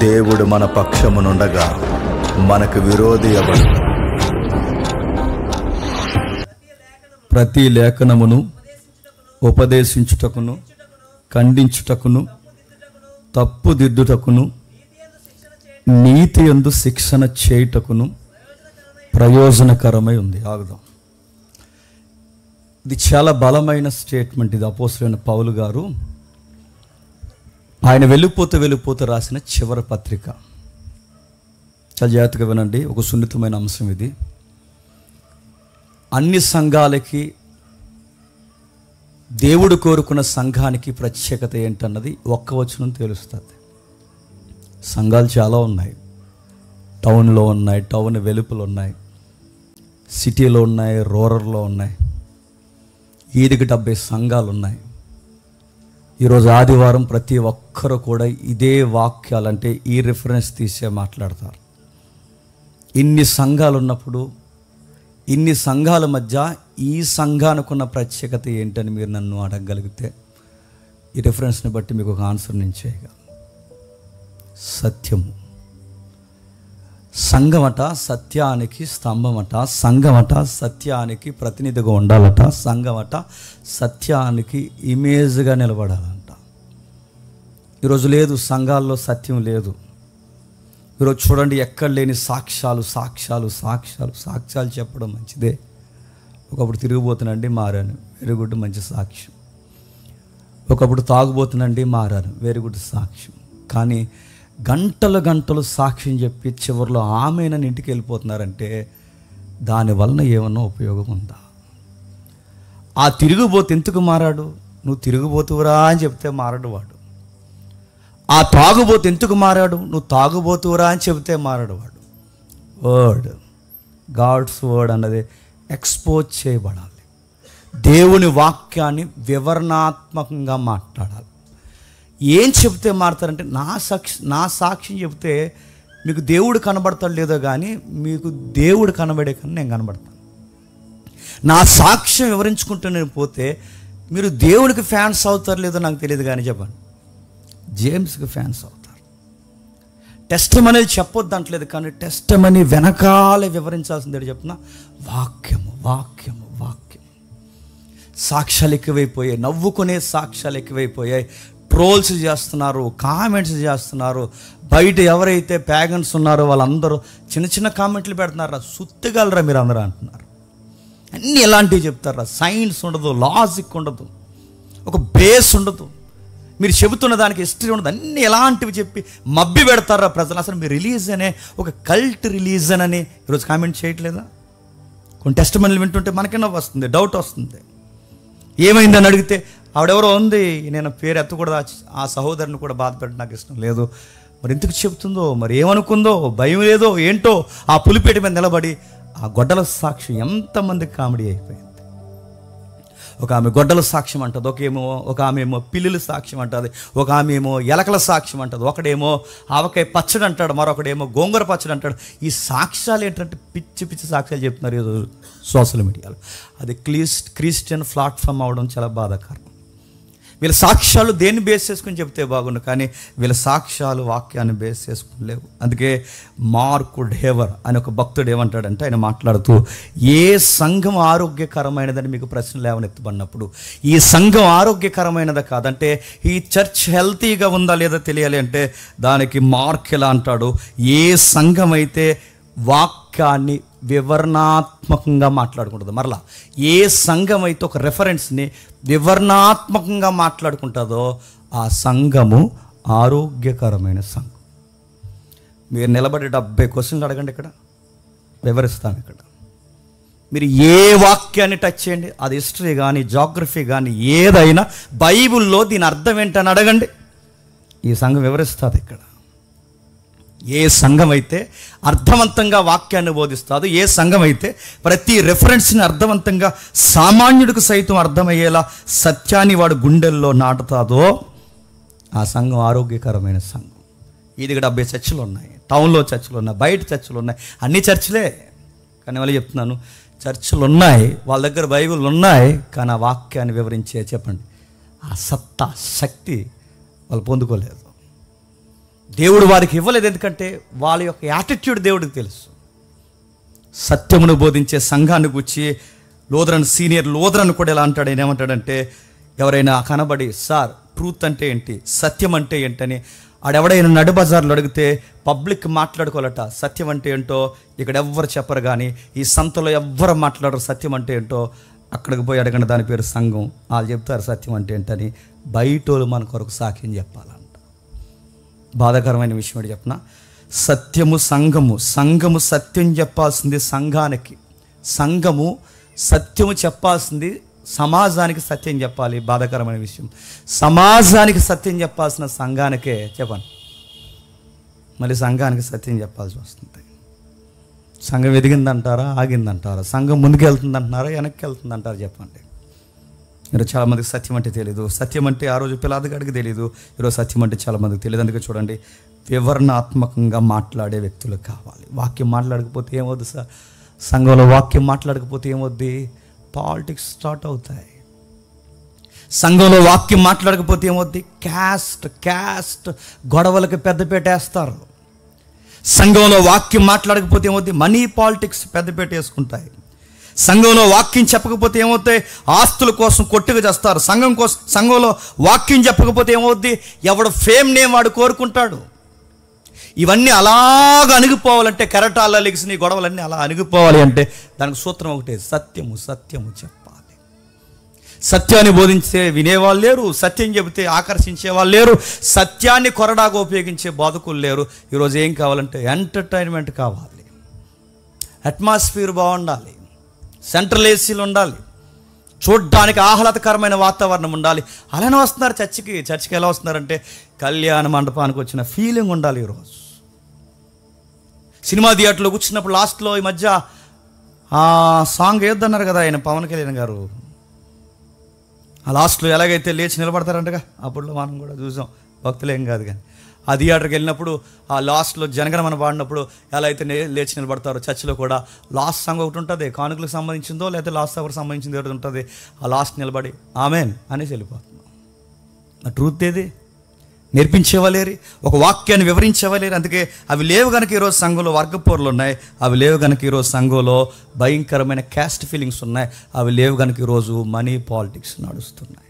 దేవుడు మన పక్షమునుండగా మనకు విరోధి ఎవడు? ప్రతి లేఖనమును ఉపదేశించుటకును, ఖండించుటకును, తప్పుదిద్దుటకును, నీతి యందు శిక్షణ చేయుటకును ప్రయోజనకరమై ఉంది. ఆగుదాం. ఇది చాలా బలమైన స్టేట్మెంట్. ఇది అపోస్తలుడైన పౌలు గారు ఆయన వెళ్ళిపోతూ రాసిన చివరి పత్రిక. చాలా జాగ్రత్తగా వినండి, ఒక సున్నితమైన అంశం ఇది. అన్ని సంఘాలకి, దేవుడు కోరుకున్న సంఘానికి ప్రత్యేకత ఏంటన్నది ఒక్క వచనం తెలుస్తుంది. సంఘాలు చాలా ఉన్నాయి. టౌన్లో ఉన్నాయి, టౌన్ వెలుపలు ఉన్నాయి, సిటీలో ఉన్నాయి, రూరల్లో ఉన్నాయి, 70 సంఘాలు ఉన్నాయి. ఈరోజు ఆదివారం ప్రతి ఒక్కరు కూడా ఇదే వాక్యాలంటే ఈ రిఫరెన్స్ తీసే మాట్లాడతారు. ఇన్ని సంఘాలు ఉన్నప్పుడు, ఇన్ని సంఘాల మధ్య ఈ సంఘానికి ఉన్న ప్రత్యేకత ఏంటని మీరు నన్ను అడగగలిగితే ఈ రిఫరెన్స్ని బట్టి మీకు ఒక ఆన్సర్ నేను చేయగలను. సత్యము. సంఘమట సత్యానికి స్తంభమట, సంఘమట సత్యానికి ప్రతినిధిగా ఉండాలట, సంఘమట సత్యానికి ఇమేజ్గా నిలబడాలంట. ఈరోజు లేదు, సంఘాల్లో సత్యం లేదు. ఈరోజు చూడండి, ఎక్కడ లేని సాక్ష్యాలు చెప్పడం మంచిదే. ఒకప్పుడు తిరిగిపోతున్నండి మారాను, వెరీ గుడ్, మంచి సాక్ష్యం. ఒకప్పుడు తాగుబోతున్నండి మారాను, వెరీ గుడ్ సాక్ష్యం. కానీ గంటలు సాక్ష్యం చెప్పి చివరిలో ఆమెనని ఇంటికి వెళ్ళిపోతున్నారంటే దానివలన ఏమన్నా ఉపయోగం ఉందా? ఆ తిరుగుబోతు ఎందుకు మారాడు? నువ్వు తిరుగుబోతువురా అని చెప్తే మారడు వాడు. ఆ తాగుబోతు ఎందుకు మారాడు? నువ్వు తాగుబోతువురా అని చెబితే మారడు వాడు. వర్డ్, గాడ్స్ వర్డ్ అన్నది ఎక్స్పోజ్ చేయబడాలి. దేవుని వాక్యాన్ని వివరణాత్మకంగా మాట్లాడాలి. ఏం చెప్తే మారుతారంటే, నా సాక్ష్యం చెప్తే మీకు దేవుడు కనబడతాడు లేదో కానీ మీకు దేవుడు కనబడే కానీ నేను కనబడతాను. నా సాక్ష్యం వివరించుకుంటూ నేను పోతే మీరు దేవునికి ఫ్యాన్స్ అవుతారు లేదో నాకు తెలియదు కానీ చెప్పండి, జేమ్స్కి ఫ్యాన్స్ అవుతారు. టెస్టిమనీ చెప్పొద్దు అంటలేదు, కానీ టెస్టిమనీ వెనకాలే వివరించాల్సిందే చెప్తున్నా. వాక్యము. సాక్ష్యాలు ఎక్కువైపోయాయి, నవ్వుకునే సాక్ష్యాలు ఎక్కువైపోయాయి. ట్రోల్స్ చేస్తున్నారు, కామెంట్స్ చేస్తున్నారు. బయట ఎవరైతే ప్యాగన్స్ ఉన్నారో వాళ్ళందరూ చిన్న కామెంట్లు పెడుతున్నారా, సుత్తిగలరా మీరు అందరూ అంటున్నారు. అన్నీ ఎలాంటివి చెప్తారా? సైన్స్ ఉండదు, లాజిక్ ఉండదు, ఒక బేస్ ఉండదు, మీరు చెబుతున్న దానికి హిస్టరీ ఉండదు. అన్నీ ఎలాంటివి చెప్పి మబ్బి పెడతారా ప్రజలు. అసలు మీ రిలీజనే ఒక కల్ట్ రిలీజన్ అని ఈరోజు కామెంట్ చేయట్లేదా? కొన్ని టెస్టిమనీలు వింటుంటే మనకైనా వస్తుంది, డౌట్ వస్తుంది. ఏమైందని అడిగితే ఆవిడెవరో ఉంది, నేను పేరు ఎత్తకూడదు, ఆ సహోదరుని కూడా బాధ పెట్టడం నాకు ఇష్టం లేదు. మరి ఎందుకు చెప్తుందో, మరి ఏమనుకుందో, భయం లేదో ఏంటో, ఆ పులిపేట మీద నిలబడి ఆ గొడ్డల సాక్ష్యం ఎంతమందికి కామెడీ అయిపోయింది. ఒక ఆమె గొడ్డల సాక్ష్యం అంటుంది, ఒక ఆమె ఏమో పిల్లుల సాక్ష్యం అంటుంది, ఒక ఆమె ఏమో ఎలకల సాక్ష్యం అంటుంది, ఒకడేమో ఆవకాయ పచ్చడి అంటాడు, మరొకడేమో గోంగూర పచ్చడి అంటాడు. ఈ సాక్ష్యాలు ఏంటంటే పిచ్చి సాక్ష్యాలు చెప్తున్నారు ఈరోజు సోషల్ మీడియాలో. అది క్రిస్టియన్ ప్లాట్ఫామ్ అవడం చాలా బాధాకరం. వీళ్ళ సాక్ష్యాలు దేన్ని బేస్ చేసుకుని చెప్తే బాగుండు, కానీ వీళ్ళ సాక్ష్యాలు వాక్యాన్ని బేస్ చేసుకుని లేవు. అందుకే మార్కు డేవర్ అని ఒక భక్తుడు ఏమంటాడంటే, ఆయన మాట్లాడుతూ, ఏ సంఘం ఆరోగ్యకరమైనదని మీకు ప్రశ్న లేవనెత్తబడినప్పుడు, ఈ సంఘం ఆరోగ్యకరమైనదా కాదంటే, ఈ చర్చ్ హెల్తీగా ఉందా లేదా తెలియాలి అంటే దానికి మార్క్ ఎలా అంటాడు, ఏ సంఘం అయితే వాక్యాన్ని వివరణాత్మకంగా మాట్లాడుకుంటుంది, మరలా ఏ సంఘం అయితే ఒక రెఫరెన్స్ని వివరణాత్మకంగా మాట్లాడుకుంటుందో ఆ సంఘము ఆరోగ్యకరమైన సంఘం. మీరు నిలబడి 70 క్వశ్చన్లు అడగండి, ఇక్కడ వివరిస్తాను. ఇక్కడ మీరు ఏ వాక్యాన్ని టచ్ చేయండి, అది హిస్టరీ కానీ జాగ్రఫీ కానీ ఏదైనా, బైబిల్లో దీని అర్థం ఏంటని అడగండి, ఈ సంఘం వివరిస్తుంది. ఇక్కడ ఏ సంఘం అయితే అర్థవంతంగా వాక్యాన్ని బోధిస్తాదో, ఏ సంఘం అయితే ప్రతి రెఫరెన్స్ని అర్థవంతంగా సామాన్యుడికి సైతం అర్థమయ్యేలా సత్యాన్ని వాడు గుండెల్లో నాటుతాదో ఆ సంఘం ఆరోగ్యకరమైన సంఘం. ఇది 70 చర్చిలు ఉన్నాయి, టౌన్లో చర్చిలు ఉన్నాయి, బయట చర్చిలు ఉన్నాయి, అన్ని చర్చిలే. కానీ వాళ్ళు చెప్తున్నాను, చర్చిలు ఉన్నాయి, వాళ్ళ దగ్గర బైబిల్ ఉన్నాయి, కానీ ఆ వాక్యాన్ని వివరించే చెప్పండి ఆ సత్తా శక్తి వాళ్ళు పొందుకోలేదు. దేవుడు వారికి ఇవ్వలేదు, ఎందుకంటే వాళ్ళ యొక్క యాటిట్యూడ్ దేవుడికి తెలుసు. సత్యమును బోధించే సంఘాన్ని గురించి సీనియర్ లోదరన్ కూడా ఎలా అంటాడు, ఆయన ఏమంటాడంటే, ఎవరైనా కనబడి సార్ ట్రూత్ అంటే ఏంటి, సత్యం అంటే ఏంటని ఆడెవడైనా నడు బజార్లో అడిగితే పబ్లిక్ మాట్లాడుకోవాలట సత్యం అంటే ఏంటో. ఇక్కడ ఎవ్వరు చెప్పరు, కానీ ఈ సంతలో ఎవ్వరు మాట్లాడరు సత్యం అంటే ఏంటో. అక్కడికి పోయి అడగండి, దాని పేరు సంఘం, వాళ్ళు చెప్తారు సత్యం అంటే ఏంటని. బయటోళ్ళు మన కొరకు సాక్ష్యం చెప్పాలంట. బాధాకరమైన విషయం ఏంటి చెప్పిన, సత్యము సంఘము సత్యం చెప్పాల్సింది సంఘానికి, సంఘము సత్యము చెప్పాల్సింది సమాజానికి సత్యం చెప్పాలి. బాధాకరమైన విషయం, సమాజానికి సత్యం చెప్పాల్సిన సంఘానికే చెప్పండి, మళ్ళీ సంఘానికి సత్యం చెప్పాల్సి వస్తుంది. సంఘం ఎదిగిందంటారా, ఆగిందంటారా, సంఘం ముందుకు వెళ్తుందంటున్నారా, వెనక్కి వెళ్తుందంటారా చెప్పండి. ఈరోజు చాలామందికి సత్యం అంటే తెలియదు. సత్యం అంటే ఆ రోజు పిల్లాదిగాడికి తెలియదు, ఈరోజు సత్యం అంటే చాలామందికి తెలియదు. అందుకే చూడండి, వివరణాత్మకంగా మాట్లాడే వ్యక్తులు కావాలి. వాక్యం మాట్లాడకపోతే ఏమవుద్ది సార్, సంఘంలో వాక్యం మాట్లాడకపోతే ఏమవుద్ది, పాలిటిక్స్ స్టార్ట్ అవుతాయి. సంఘంలో వాక్యం మాట్లాడకపోతే ఏమవుద్ది, క్యాస్ట్ గొడవలకు పెద్దపేట వేస్తారు. సంఘంలో వాక్యం మాట్లాడకపోతే ఏమవుద్ది, మనీ పాలిటిక్స్ పెద్దపేట వేసుకుంటాయి. సంఘంలో వాక్యం చెప్పకపోతే ఏమవుతాయి, ఆస్తుల కోసం కొట్టుకు చేస్తారు. సంఘంలో వాక్యం చెప్పకపోతే ఏమవుద్ది, ఎవడు ఫేమ్ నేమ్ వాడు కోరుకుంటాడు. ఇవన్నీ అలాగ అణిగిపోవాలంటే, కెరటాల్లో లెగిసిన ఈ గొడవలన్నీ అలా అణిగిపోవాలి అంటే దానికి సూత్రం ఒకటే, సత్యము చెప్పాలి. సత్యాన్ని బోధించే వినేవాళ్ళు లేరు, సత్యం చెబితే ఆకర్షించే వాళ్ళు లేరు, సత్యాన్ని కొరడాగా ఉపయోగించే బోధకులు లేరు. ఈరోజు ఏం కావాలంటే ఎంటర్టైన్మెంట్ కావాలి, అట్మాస్ఫియర్ బాగుండాలి, సెంట్రల్ ఏసీలు ఉండాలి, చూడ్డానికి ఆహ్లాదకరమైన వాతావరణం ఉండాలి. అలానే వస్తున్నారు చర్చికి ఎలా వస్తున్నారంటే కళ్యాణ మండపానికి వచ్చిన ఫీలింగ్ ఉండాలి. ఈరోజు సినిమా థియేటర్లో కూర్చున్నప్పుడు లాస్ట్లో ఈ మధ్య ఆ సాంగ్ ఏదన్నారు కదా ఆయన పవన్ కళ్యాణ్ గారు, ఆ లాస్ట్లో ఎలాగైతే లేచి నిలబడతారంటగా, అప్పుడు మనం కూడా చూసాం, భక్తులేం కాదు కానీ ఆ థియేటర్కి వెళ్ళినప్పుడు ఆ లాస్ట్లో జనగణమన పాడినప్పుడు ఎలా అయితే లేచి నిలబడతారో, చర్చిలో కూడా లాస్ట్ సాంగ్ ఒకటి ఉంటుంది, కానుకలకు సంబంధించిందో లేకపోతే లాస్ట్ అవర్ సంబంధించింది ఒకటి ఉంటుంది. ఆ లాస్ట్ నిలబడి ఆమెన్ అనేసి వెళ్ళిపోతున్నాం. ఆ ట్రూత్ ఏది, నేర్పించేవాళ్ళేరి, ఒక వాక్యాన్ని వివరించేవాళ్ళేరి. అందుకే అవి లేవు కనుక ఈరోజు సంఘంలో వర్గపోర్లు ఉన్నాయి, అవి లేవు కనుక ఈరోజు సంఘంలో భయంకరమైన క్యాస్ట్ ఫీలింగ్స్ ఉన్నాయి, అవి లేవు కనుక ఈరోజు మనీ పాలిటిక్స్ నడుస్తున్నాయి.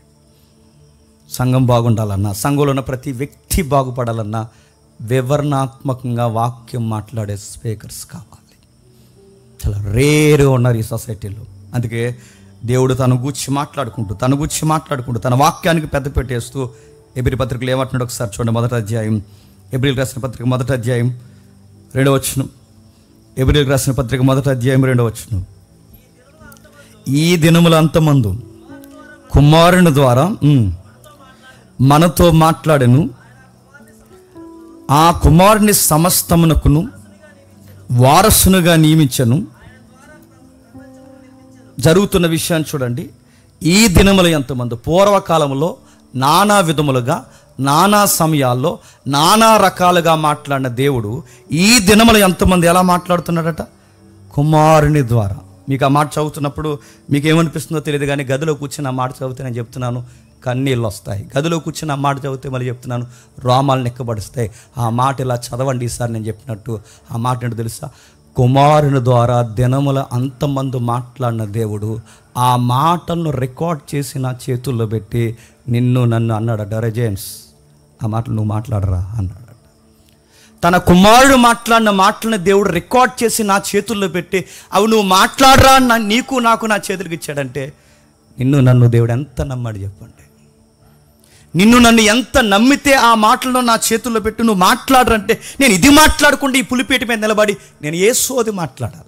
సంఘం బాగుండాలన్నా, సంఘంలో ఉన్న ప్రతి వ్యక్తి బాగుపడాలన్నా వివరణాత్మకంగా వాక్యం మాట్లాడే స్పీకర్స్ కావాలి. చాలా రేరుగా ఉన్నారు ఈ సొసైటీలో. అందుకే దేవుడు తన గూర్చి మాట్లాడుకుంటూ తన వాక్యానికి పెద్ద పెట్టేస్తూ ఎబ్రీ పత్రికలు ఏమంటున్నాడు ఒకసారి చూడండి. మొదటి అధ్యాయం, ఎబ్రీలకు రాసిన పత్రిక మొదటి అధ్యాయం 2వ వచనం. ఎబ్రీలకు రాసిన పత్రిక మొదటి అధ్యాయం 2వ వచనం. ఈ దినముల అంతమందు కుమారుని ద్వారా మనతో మాట్లాడెను, ఆ కుమారుని సమస్తమునకును వారసునుగా నియమించను. జరుగుతున్న విషయాన్ని చూడండి. ఈ దినముల ఎంతమంది, పూర్వకాలంలో నానా విధములుగా నానా సమయాల్లో నానా రకాలుగా మాట్లాడిన దేవుడు ఈ దినముల ఎంతమంది ఎలా మాట్లాడుతున్నాడట, కుమారుని ద్వారా. మీకు ఆ మాట చదువుతున్నప్పుడు మీకు ఏమనిపిస్తుందో తెలియదు, కానీ గదిలో కూర్చుని ఆ మాట చదివితే నేను చెప్తున్నాను కన్నీళ్ళు వస్తాయి. గదిలో కూర్చుని ఆ మాట చదివితే మళ్ళీ చెప్తున్నాను రోమాలు నెక్కబడుస్తాయి. ఆ మాట ఇలా చదవండి ఈసారి నేను చెప్పినట్టు. ఆ మాట ఏంటో తెలుసా, కుమారుని ద్వారా దినముల అంతమంది మాట్లాడిన దేవుడు ఆ మాటలను రికార్డ్ చేసి నా చేతుల్లో పెట్టి నిన్ను నన్ను అన్నాడట, రే జేమ్స్ ఆ మాటలు నువ్వు మాట్లాడరా అన్నాడట. తన కుమారుడు మాట్లాడిన మాటలను దేవుడు రికార్డ్ చేసి నా చేతుల్లో పెట్టి అవి నువ్వు మాట్లాడరా నీకు నాకు నా చేతులకు ఇచ్చాడంటే నిన్ను నన్ను దేవుడు ఎంత నమ్మాడు చెప్పండి. నిన్ను నన్ను ఎంత నమ్మితే ఆ మాటలను నా చేతుల్లో పెట్టి నువ్వు మాట్లాడరంటే నేను ఇది మాట్లాడకుండా ఈ పులిపేట మీద నిలబడి నేను ఏ సోది మాట్లాడాలి?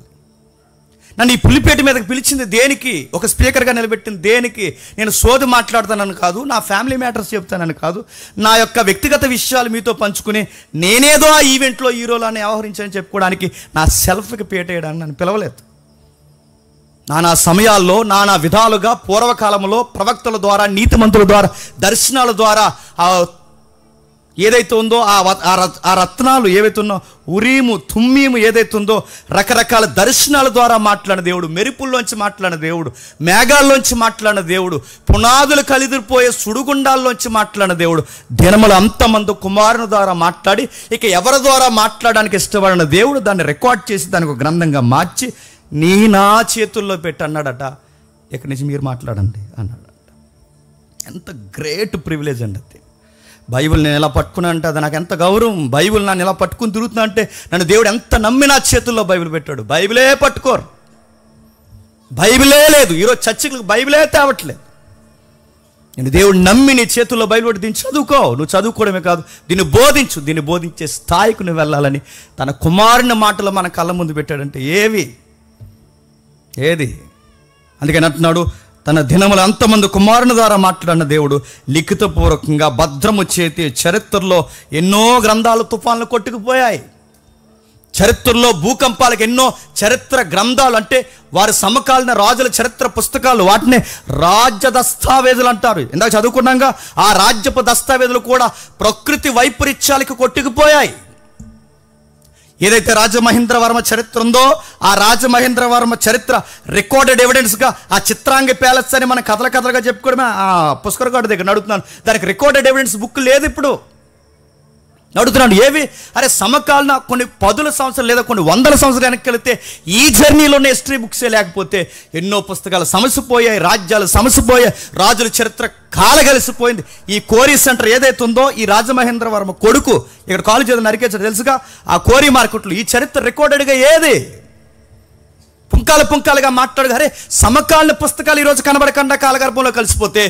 నన్ను ఈ పులిపేట మీదకి పిలిచింది దేనికి? ఒక స్పీకర్గా నిలబెట్టింది దేనికి? నేను సోది మాట్లాడతానని కాదు, నా ఫ్యామిలీ మ్యాటర్స్ చెప్తానని కాదు, నా యొక్క వ్యక్తిగత విషయాలు మీతో పంచుకుని నేనేదో ఆ ఈవెంట్లో హీరోలానే వ్యవహరించని చెప్పుకోవడానికి నా సెల్ఫ్కి పేట వేయడానికి నన్ను పిలవలేదు. నానా సమయాల్లో నానా విధాలుగా పూర్వకాలంలో ప్రవక్తల ద్వారా, నీతిమంతుల ద్వారా, దర్శనాల ద్వారా ఏదైతే ఉందో ఆ రత్నాలు ఏవైతే ఉన్నో, ఉరీము తుమ్మీము ఏదైతే ఉందో, రకరకాల దర్శనాల ద్వారా మాట్లాడిన దేవుడు, మెరుపుల్లోంచి మాట్లాడిన దేవుడు, మేఘాల్లోంచి మాట్లాడిన దేవుడు, పునాదులు కలిదిరిపోయే సుడుగుండాల్లోంచి మాట్లాడిన దేవుడు, దినములు అంతమంది కుమారుని ద్వారా మాట్లాడి ఇక ఎవరి ద్వారా మాట్లాడడానికి ఇష్టపడిన దేవుడు దాన్ని రికార్డ్ చేసి దానికి ఒక గ్రంథంగా మార్చి నా చేతుల్లో పెట్టి అన్నాడట, ఇక్కడి నుంచి మీరు మాట్లాడండి అన్నాడట. ఎంత గ్రేట్ ప్రివిలేజ్ అండి అది. బైబిల్ నేను ఎలా పట్టుకున్నా అంటే అది నాకు ఎంత గౌరవం. బైబిల్ నన్ను ఎలా పట్టుకుని తిరుగుతున్నా అంటే నన్ను దేవుడు ఎంత నమ్మి నా చేతుల్లో బైబిల్ పెట్టాడు. బైబిలే పట్టుకోరు, బైబిలే లేదు. ఈరోజు చర్చికి బైబిలే తేవట్లేదు. నేను దేవుడు నమ్మి నీ చేతుల్లో బైబిల్ పెట్టి దీన్ని చదువుకో. నువ్వు చదువుకోవడమే కాదు, దీన్ని బోధించు. దీన్ని బోధించే స్థాయికి నువ్వు వెళ్ళాలని తన కుమారుని మాటలు మన కళ్ళ ముందు పెట్టాడంటే ఏది అందుకని అంటున్నాడు, తన దినములు అంతమంది కుమారుని ద్వారా మాట్లాడిన దేవుడు లిఖితపూర్వకంగా భద్రము చేతి చరిత్రలో ఎన్నో గ్రంథాలు తుఫాన్లు కొట్టుకుపోయాయి. చరిత్రలో భూకంపాలకు ఎన్నో చరిత్ర గ్రంథాలు, అంటే వారి సమకాలీన రాజుల చరిత్ర పుస్తకాలు, వాటిని రాజ్య దస్తావేజులు అంటారు. ఇందాక చదువుకున్నాగా ఆ రాజ్యపు దస్తావేజులు కూడా ప్రకృతి వైపరీత్యాలకు కొట్టుకుపోయాయి. ఏదైతే రాజమహేంద్రవర్మ చరిత్ర ఉందో ఆ రాజమహేంద్రవర్మ చరిత్ర రికార్డెడ్ ఎవిడెన్స్గా ఆ చిత్రాంగి ప్యాలెస్ అని మన కథలుగా చెప్పుకోవడమే. ఆ పుష్కరగాడు దగ్గర నడుతున్నాను, దానికి రికార్డెడ్ ఎవిడెన్స్ బుక్ లేదు ఇప్పుడు. నడుతున్నాడు ఏవి? అరే సమకాలీన కొన్ని 10 సంవత్సరాలు లేదా కొన్ని 100 సంవత్సరాలు వెనక్కి వెళితే ఈ జర్నీలోనే హిస్టరీ బుక్సే లేకపోతే ఎన్నో పుస్తకాలు సమసిపోయాయి, రాజ్యాలు సమసిపోయాయి, రాజుల చరిత్ర కాలగలిసిపోయింది. ఈ కోరీ సెంటర్ ఏదైతే ఉందో ఈ రాజమహేంద్రవర్మ కొడుకు ఇక్కడ కాలు చేతులు నరికేసాడు తెలుసుగా. ఆ కోరీ మార్కెట్లో ఈ చరిత్ర రికార్డెడ్గా ఏది? పుంకాలుగా మాట్లాడు. అరే సమకాలీన పుస్తకాలు ఈరోజు కనబడకుండా కాలగర్భంలో కలిసిపోతే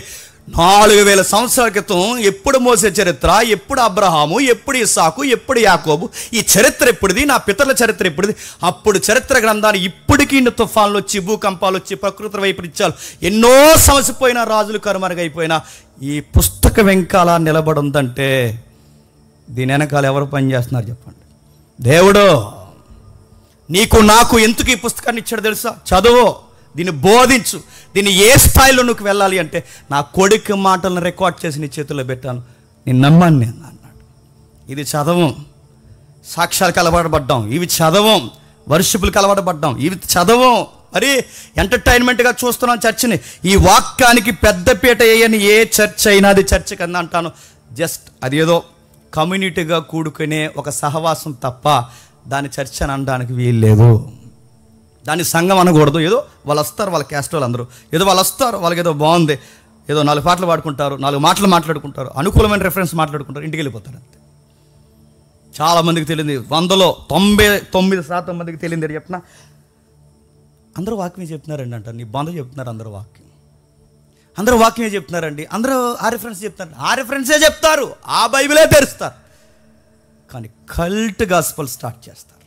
4000 సంవత్సరాల క్రితం ఎప్పుడు మోసే చరిత్ర, ఎప్పుడు అబ్రహాము, ఎప్పుడు ఇస్సాకు, ఎప్పుడు యాకోబు, ఈ చరిత్ర ఎప్పుడుది, నా పితరుల చరిత్ర ఎప్పుడుది, అప్పుడు చరిత్ర గ్రంథాన్ని ఇప్పటికీ తుఫాన్లు వచ్చి భూకంపాలు వచ్చి ప్రకృతి వైపరీత్యాలు ఎన్నో సమసిపోయిన రాజులు కనుమరుగైపోయినా ఈ పుస్తకం వెంకాల నిలబడి ఉందంటే దీని వెనకాల ఎవరు పనిచేస్తున్నారు చెప్పండి? దేవుడు నీకు నాకు ఎందుకు ఈ పుస్తకాన్ని ఇచ్చాడు తెలుసా? చదువు, దీన్ని బోధించు, దీన్ని ఏ స్థాయిలో నువ్వు వెళ్ళాలి అంటే నా కొడుకు మాటలను రికార్డ్ చేసి నీ చేతుల్లో పెట్టాను, నేను నమ్మాను నేను అన్నాడు. ఇది చదవం, సాక్ష్యాలు కలవడబడ్డాం, ఇవి చదవం, వర్షిపులు కలవడబడ్డాం, ఇవి చదవం. మరి ఎంటర్టైన్మెంట్గా చూస్తున్నాం చర్చిని. ఈ వాక్యానికి పెద్దపీట వేయని ఏ చర్చ్ అయినా అది చర్చ్ కింద అంటాను. జస్ట్ అది ఏదో కమ్యూనిటీగా కూడుకునే ఒక సహవాసం తప్ప దాని చర్చ్ అని అనడానికి వీల్లేదు. దాన్ని సంఘం అనకూడదు. ఏదో వాళ్ళు వస్తారు, వాళ్ళ క్యాస్ట్ వాళ్ళు అందరూ ఏదో వాళ్ళు వస్తారు, వాళ్ళకి ఏదో బాగుంది, ఏదో 4 పాటలు పాడుకుంటారు, 4 మాటలు మాట్లాడుకుంటారు, అనుకూలమైన రెఫరెన్స్ మాట్లాడుకుంటారు, ఇంటికి వెళ్ళిపోతారు అంతే. చాలామందికి తెలియదు, 100లో 99% మందికి తెలియదు అని చెప్పిన అందరూ వాక్యమే చెప్తున్నారండి అంటారు. నీ బంధు చెప్తున్నారు, అందరూ వాక్యమే చెప్తున్నారండి, అందరూ ఆ రిఫరెన్స్ చెప్తున్నారు, ఆ రిఫరెన్సే చెప్తారు, ఆ బైబిలే తెరుస్తారు, కానీ కల్ట్ గాస్పల్ స్టార్ట్ చేస్తారు.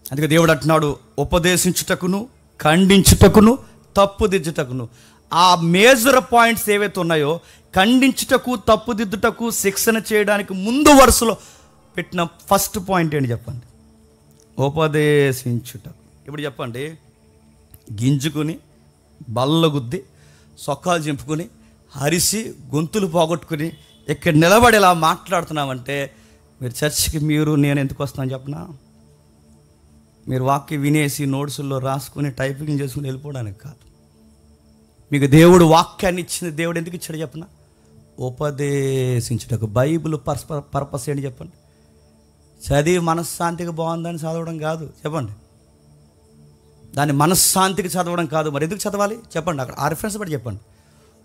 అందుకే దేవుడు అంటున్నాడు, ఉపదేశించుటకును, ఖండించుటకును, తప్పుదిద్దుటకును. ఆ మేజర్ పాయింట్స్ ఏవైతే ఉన్నాయో ఖండించుటకు, తప్పుదిద్దుటకు, శిక్షణ చేయడానికి ముందు వరుసలో పెట్టిన ఫస్ట్ పాయింట్ ఏంటి చెప్పండి? ఉపదేశించుటకు. ఇప్పుడు చెప్పండి, గింజుకుని బల్లగుద్ది సొక్కాలు చింపుకొని అరిసి గొంతులు పోగొట్టుకుని ఇక్కడ నిలబడి ఇలా మాట్లాడుతున్నామంటే మీరు చర్చికి నేను ఎందుకు వస్తున్నాను చెప్పనా? మీరు వాక్యం వినేసి నోట్సుల్లో రాసుకుని టైపింగ్ చేసుకుని వెళ్ళిపోవడానికి కాదు. మీకు దేవుడు వాక్యాన్ని ఇచ్చింది దేవుడు ఎందుకు ఇచ్చాడు చెప్పనా? ఉపదేశించుటకు. బైబిల్ పర్పస్ ఏంటి చెప్పండి? చదివి మనశ్శాంతికి బాగుందని చదవడం కాదు చెప్పండి. దాన్ని మనశ్శాంతికి చదవడం కాదు. మరి ఎందుకు చదవాలి చెప్పండి? అక్కడ ఆ రిఫరెన్స్ బట్టి చెప్పండి.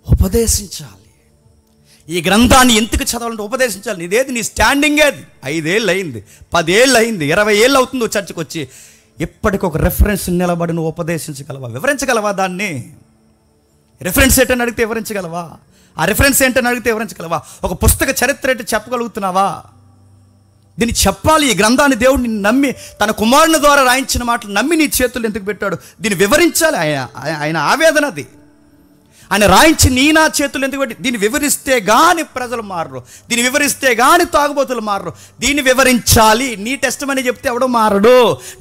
ఉపదేశించాలి. ఈ గ్రంథాన్ని ఎందుకు చదవాలంటే ఉపదేశించాలి. నీదేది, నీ స్టాండింగ్ ఏది? 5 ఏళ్ళు అయింది, 10 ఏళ్ళు అయింది, 20 ఏళ్ళు అవుతుంది చర్చకు వచ్చి. ఇప్పటికి ఒక రెఫరెన్స్ నిలబడి నువ్వు ఉపదేశించగలవా? వివరించగలవా? దాన్ని రెఫరెన్స్ ఏంటని అడిగితే వివరించగలవా? ఆ రెఫరెన్స్ ఏంటని అడిగితే వివరించగలవా? ఒక పుస్తక చరిత్ర ఏంటో చెప్పగలుగుతున్నావా? దీన్ని చెప్పాలి. ఈ గ్రంథాన్ని దేవుడిని నమ్మి తన కుమారుని ద్వారా రాయించిన మాటలు నమ్మి నీ చేతులు ఎందుకు పెట్టాడు? దీన్ని వివరించాలి. ఆయన ఆవేదన అది. ఆయన రాయించి నీ నా చేతులు ఎందుకు పెట్టి, దీన్ని వివరిస్తే గాని ప్రజలు మారరు, దీన్ని వివరిస్తే గాని తాగుబోతులు మారరు. దీన్ని వివరించాలి. నీ టెస్టిమనీ చెప్తే ఎవడో మారడు,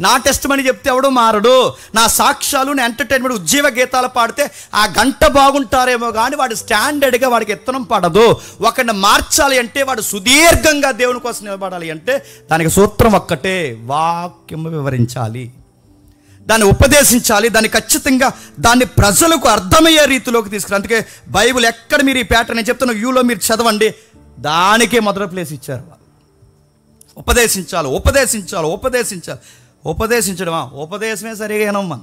నా టెస్టిమనీ చెప్తే ఎవడో మారడు. నా సాక్ష్యాలు, నా ఎంటర్టైన్మెంట్, ఉజ్జీవ గీతాలు పాడితే ఆ గంట బాగుంటారేమో కానీ వాడు స్టాండర్డ్గా వాడికి ఎత్తనం పడదు. ఒకరిని మార్చాలి అంటే వాడు సుదీర్ఘంగా దేవుని కోసం నిలబడాలి అంటే దానికి సూత్రం ఒక్కటే, వాక్యము వివరించాలి, దాన్ని ఉపదేశించాలి, దాన్ని ఖచ్చితంగా దాన్ని ప్రజలకు అర్థమయ్యే రీతిలోకి తీసుకురా. అందుకే బైబిల్ ఎక్కడ మీరు ఈ ప్యాటర్న్ నేను చెప్తున్నా యూలో మీరు చదవండి, దానికే మొదటి ప్లేస్ ఇచ్చారు. ఉపదేశించాలి, ఉపదేశించాలి, ఉపదేశించాలి. ఉపదేశించడమా? ఉపదేశమే సరిగానమ్మా.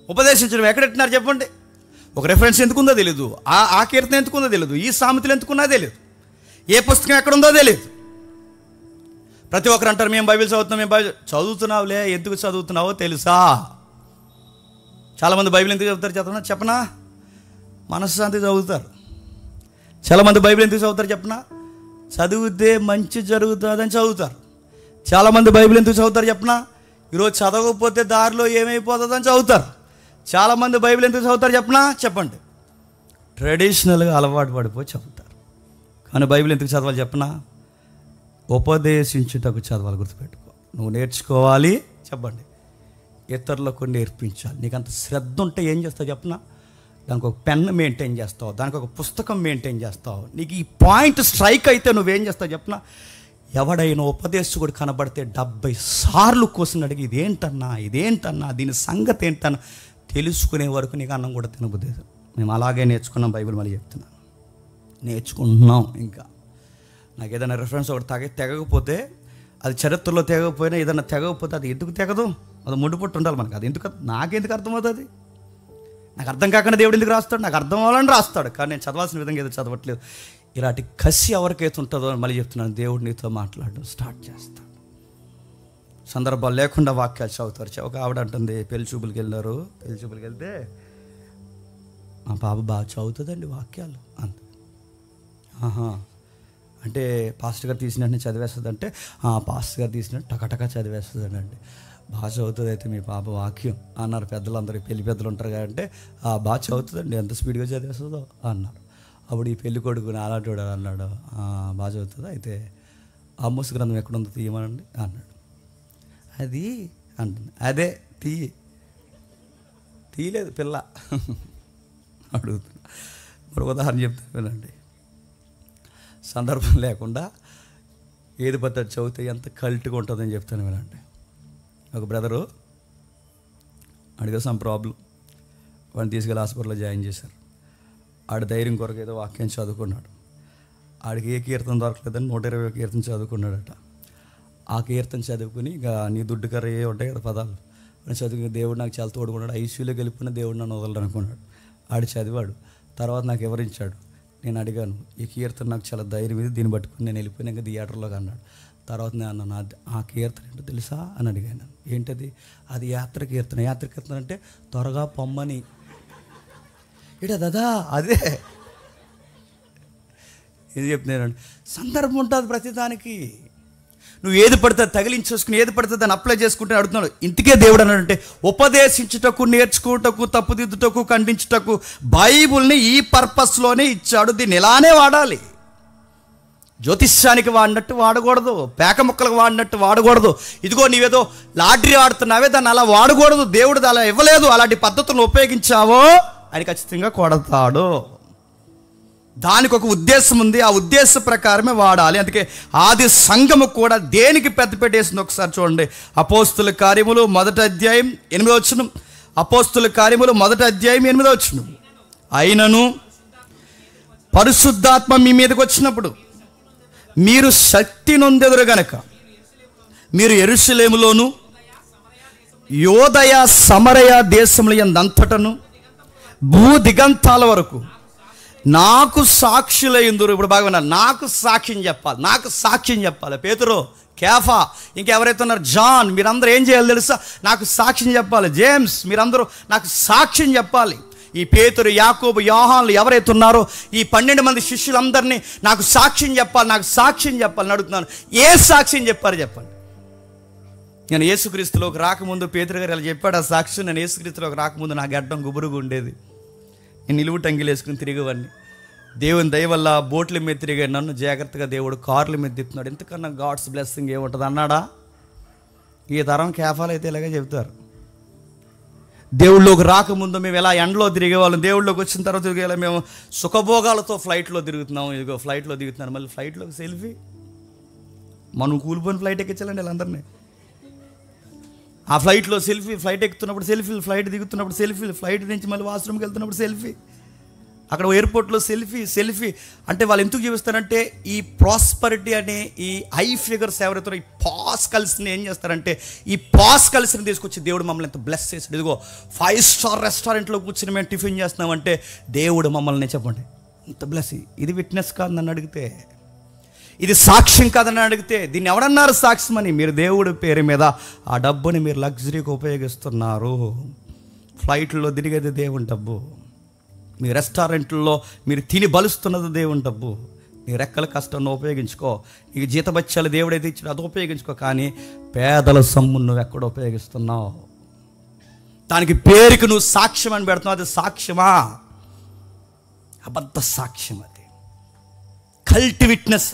ఉపదేశించడం ఎక్కడెట్టినారు చెప్పండి. ఒక రెఫరెన్స్ ఎందుకుందో తెలియదు, ఆ కీర్తన ఎందుకుందో తెలియదు, ఈ సామెతలు ఎందుకున్నా తెలియదు, ఏ పుస్తకం ఎక్కడుందో తెలియదు. ప్రతి ఒక్కరు అంటారు మేము బైబిల్ చదువుతున్నాం, మేము బైబిల్ చదువుతున్నావులే, ఎందుకు చదువుతున్నావో తెలుసా? చాలామంది బైబిల్ ఎందుకు చదువుతారు చెప్పనా? మనశ్శాంతి చదువుతారు. చాలామంది బైబిల్ ఎందుకు చదువుతారు చెప్పనా? చదివితే మంచి జరుగుతుందని చదువుతారు. చాలామంది బైబిల్ ఎందుకు చదువుతారు చెప్పనా? ఈరోజు చదవకపోతే దారిలో ఏమైపోతుందని చదువుతారు. చాలామంది బైబిల్ ఎందుకు చదువుతారు చెప్పనా? చెప్పండి. ట్రెడిషనల్గా అలవాటు పడిపోయి చదువుతారు. కానీ బైబిల్ ఎందుకు చదవాలి చెప్పనా? ఉపదేశించుటకు చదవాలి. గుర్తుపెట్టుకో, నువ్వు నేర్చుకోవాలి, చెప్పండి, ఇతరులకు నేర్పించాలి. నీకు అంత శ్రద్ధ ఉంటే ఏం చేస్తావు చెప్పనా? దానికి ఒక పెన్ మెయింటైన్ చేస్తావు, దానికి ఒక పుస్తకం మెయింటైన్ చేస్తావు. నీకు ఈ పాయింట్ స్ట్రైక్ అయితే నువ్వేం చేస్తావు చెప్పనా? ఎవడైనా ఉపదేశకుడు కనబడితే 70 సార్లు క్వశ్చన్ అడిగి ఇదేంటన్నా దీని సంగతి ఏంటన్నా తెలుసుకునే వరకు నీకు అన్నం కూడా తినబుద్ది. మేము అలాగే నేర్చుకున్నాం. బైబిల్ మళ్ళీ చెప్తున్నాను, నేర్చుకుంటున్నాం. ఇంకా నాకు ఏదైనా రెఫరెన్స్ ఒకటి తెగకపోతే, అది చరిత్రలో తెగకపోయినా ఏదైనా తెగకపోతే అది ఎందుకు తెగదు? అది ముడిపట్టు ఉండాలి మనకు. అది ఎందుకు, నాకెందుకు అర్థమవుతుంది? నాకు అర్థం కాకుండా దేవుడు ఎందుకు రాస్తాడు? నాకు అర్థం అవ్వాలని రాస్తాడు, కానీ నేను చదవాల్సిన విధంగా ఏదో చదవట్లేదు. ఇలాంటి కసి ఎవరికైతే ఉంటుందో మళ్ళీ చెప్తున్నాను, దేవుడు నీతో మాట్లాడడం స్టార్ట్ చేస్తాడు. సందర్భాలు లేకుండా వాక్యాలు చదువుతారు. ఒక ఆవిడ అంటుంది, పెళ్లి చూపులకి వెళ్ళారు. పెళ్లి చూపులకి వెళ్తే మా పాప బాగా చదువుతుందండి వాక్యాలు అంత. అంటే పాస్టర్ గారు తీసినట్టు చదివేస్తుంది అంటే, పాస్టర్ గారు తీసినట్టు టకటకా చదివేస్తుంది అండి. బాగా చదువుతుంది అయితే మీ పాప వాక్యం అన్నారు పెద్దలందరూ. పెళ్లి పెద్దలు ఉంటారు కాబట్టి బాగా చదువుతుందండి, ఎంత స్పీడ్గా చదివేస్తుందో అన్నారు. అప్పుడు ఈ పెళ్లి కొడుకుని అలాంటి వాడు అన్నాడు, బాగా చదువుతుంది అయితే ఆమోస్ గ్రంథం ఎక్కడుందో తీయమనండి అన్నాడు. అది అంటుంది, అదే తీయలేదు పిల్ల అడుగుతున్నా. మరొక ఉదాహరణ చెప్తాను వినండి. సందర్భం లేకుండా ఏది పద్ధతి చదివితే ఎంత కల్ట్గా ఉంటుందని చెప్తాను వినండి. ఒక బ్రదరు అడిగే సమ్ ప్రాబ్లం, వాడిని తీసుకెళ్ళి హాస్పిటల్లో జాయిన్ చేశారు. ఆడి ధైర్యం కొరకు ఏదో వాక్యం చదువుకున్నాడు. ఆడికి ఏ కీర్తన దొరకలేదని 120 కీర్తన చదువుకున్నాడట. ఆ కీర్తన చదువుకుని ఇక నీ దుడ్డు కర్ర ఏ ఉంటాయి కదా పదాలు అని చదువుకుని, దేవుడు నాకు చాలా తోడుకున్నాడు, ఐసీయూలోకి వెళ్ళిపోయిన దేవుడు నన్ను వదలడు అనుకున్నాడు. ఆడు చదివాడు. తర్వాత నాకు వివరించాడు. నేను అడిగాను, ఈ కీర్తన నాకు చాలా ధైర్యం ఇది, దీన్ని పట్టుకుని నేను వెళ్ళిపోయినాక థియేటర్లోకి అన్నాడు. తర్వాత నేను అన్నాను, ఆ కీర్తన ఏంటో తెలుసా అని అడిగాను. ఏంటది? అది యాత్ర కీర్తన. యాత్ర కీర్తన అంటే త్వరగా పొమ్మని. ఇట దాదా అదే ఇది చెప్తున్నానండి. సందర్భం ఉంటుంది ప్రతిదానికి. నువ్వు ఏది పడితే తగిలించేసుకుని ఏది పడితే దాన్ని అప్లై చేసుకుంటే అడుగుతున్నాడు. ఇంటికే దేవుడు అన్నాడంటే ఉపదేశించుటకు, నేర్చుకుంటకు, తప్పుదిద్దుటకు, ఖండించుటకు బైబుల్ని ఈ పర్పస్లోనే ఇచ్చాడు. దీన్ని ఇలానే వాడాలి. జ్యోతిష్యానికి వాడినట్టు వాడకూడదు, పేక ముక్కలకు వాడినట్టు వాడకూడదు. ఇదిగో నీవేదో లాటరీ ఆడుతున్నావే దాన్ని అలా వాడకూడదు. దేవుడు అలా ఇవ్వలేదు. అలాంటి పద్ధతులను ఉపయోగించావో ఆయన ఖచ్చితంగా కొడతాడు. దానికి ఒక ఉద్దేశం ఉంది, ఆ ఉద్దేశ ప్రకారమే వాడాలి. అందుకే ఆది సంఘము కూడా దేనికి పెద్దపీట వేసింది ఒకసారి చూడండి. అపోస్తుల కార్యములు 1వ అధ్యాయం 8వ వచనం. అపోస్తుల కార్యములు 1వ అధ్యాయం 8వ వచనం. అయినను పరిశుద్ధాత్మ మీ మీదకి వచ్చినప్పుడు మీరు శక్తి నొందెదరు గనక మీరు యెరూషలేములోను యోదయ సమరయ దేశముల యందంతటను భూ దిగంతాల వరకు నాకు సాక్షులయ్యుందురు. ఇప్పుడు బాగా ఉన్నారు, నాకు సాక్ష్యం చెప్పాలి, నాకు సాక్ష్యం చెప్పాలి. పేతురు, కేఫా, ఇంకెవరైతే ఉన్నారు, జాన్, మీరందరూ ఏం చేయాలి తెలుసా? నాకు సాక్ష్యం చెప్పాలి. జేమ్స్, మీరందరూ నాకు సాక్ష్యం చెప్పాలి. ఈ పేతురు, యాకోబు, యోహాన్లు ఎవరైతే ఉన్నారో ఈ 12 మంది శిష్యులందరినీ నాకు సాక్ష్యం చెప్పాలి, నాకు సాక్ష్యం చెప్పాలని అడుగుతున్నాను. ఏ సాక్ష్యం చెప్పారు చెప్పండి. నేను యేసుక్రీస్తులోకి రాకముందు పేతురు గారు ఇలా చెప్పాడు ఆ సాక్ష్యం. నేను యేసుక్రీస్తులోకి రాకముందు నా గడ్డం గుబురుగా ఉండేది, నేను నిలువు టంగిలు వేసుకుని తిరిగేవాడిని. దేవుని దయ వల్ల బోట్ల మీద తిరిగే నన్ను జాగ్రత్తగా దేవుడు కార్ల మీద తిప్పుతున్నాడు. ఎంతకన్నా గాడ్స్ బ్లెస్సింగ్ ఏముంటుంది అన్నాడా? ఈ తరం కేఫాలు అయితే ఇలాగే చెబుతారు. దేవుళ్ళలోకి రాకముందు మేము ఎలా ఎండలో తిరిగేవాళ్ళం, దేవుళ్ళలోకి వచ్చిన తర్వాత తిరిగేలా మేము సుఖభోగాలతో ఫ్లైట్లో తిరుగుతున్నాం. ఇదిగో ఫ్లైట్లో దిగుతున్నాను, మళ్ళీ ఫ్లైట్లోకి సెల్ఫీ. మనం కూలిపోయిన ఫ్లైట్ ఎక్కించాలండి వీళ్ళందరినీ. ఆ ఫ్లైట్లో సెల్ఫీ, ఫ్లైట్ ఎక్కుతున్నప్పుడు సెల్ఫీలు, ఫ్లైట్ దిగుతున్నప్పుడు సెల్ఫీలు, ఫ్లైట్ నుంచి మళ్ళీ వాష్రూమ్కి వెళ్తున్నప్పుడు సెల్ఫీ, అక్కడ ఎయిర్పోర్ట్లో సెల్ఫీ. అంటే వాళ్ళు ఎందుకు చూపిస్తారంటే ఈ ప్రాస్పరిటీ అనే ఈ హై ఫిగర్స్ ఎవరైతే ఈ పాస్ కలిసిని ఏం చేస్తారంటే ఈ పాస్ కలిసిని తీసుకొచ్చి దేవుడు మమ్మల్ని ఎంత బ్లెస్ చేశాడు. ఇదిగో 5 స్టార్ రెస్టారెంట్లో కూర్చొని మేము టిఫిన్ చేస్తున్నామంటే దేవుడు మమ్మల్ని చెప్పండి ఎంత బ్లెస్. ఇది విట్నెస్ కాదు నన్ను అడిగితే, ఇది సాక్ష్యం కాదని అడిగితే దీన్ని ఎవడన్నారు సాక్ష్యం అని? మీరు దేవుడి పేరు మీద ఆ డబ్బుని మీరు లగ్జరీకి ఉపయోగిస్తున్నారు. ఫ్లైట్లో తిరిగేది దేవుని డబ్బు, మీ రెస్టారెంట్లో మీరు తిని బలుస్తున్నది దేవుని డబ్బు. నీ రెక్కల కష్టాన్ని ఉపయోగించుకో, నీకు జీతబత్యాలు దేవుడైతే ఇచ్చాడు అది ఉపయోగించుకో. కానీ పేదల సొమ్మును నువ్వు ఎక్కడ ఉపయోగిస్తున్నావు? దానికి పేరుకి నువ్వు సాక్ష్యం అని పెడుతున్నావు. అది సాక్ష్యమా? అబద్ధ సాక్ష్యం. అది కల్ట్ విట్నెస్.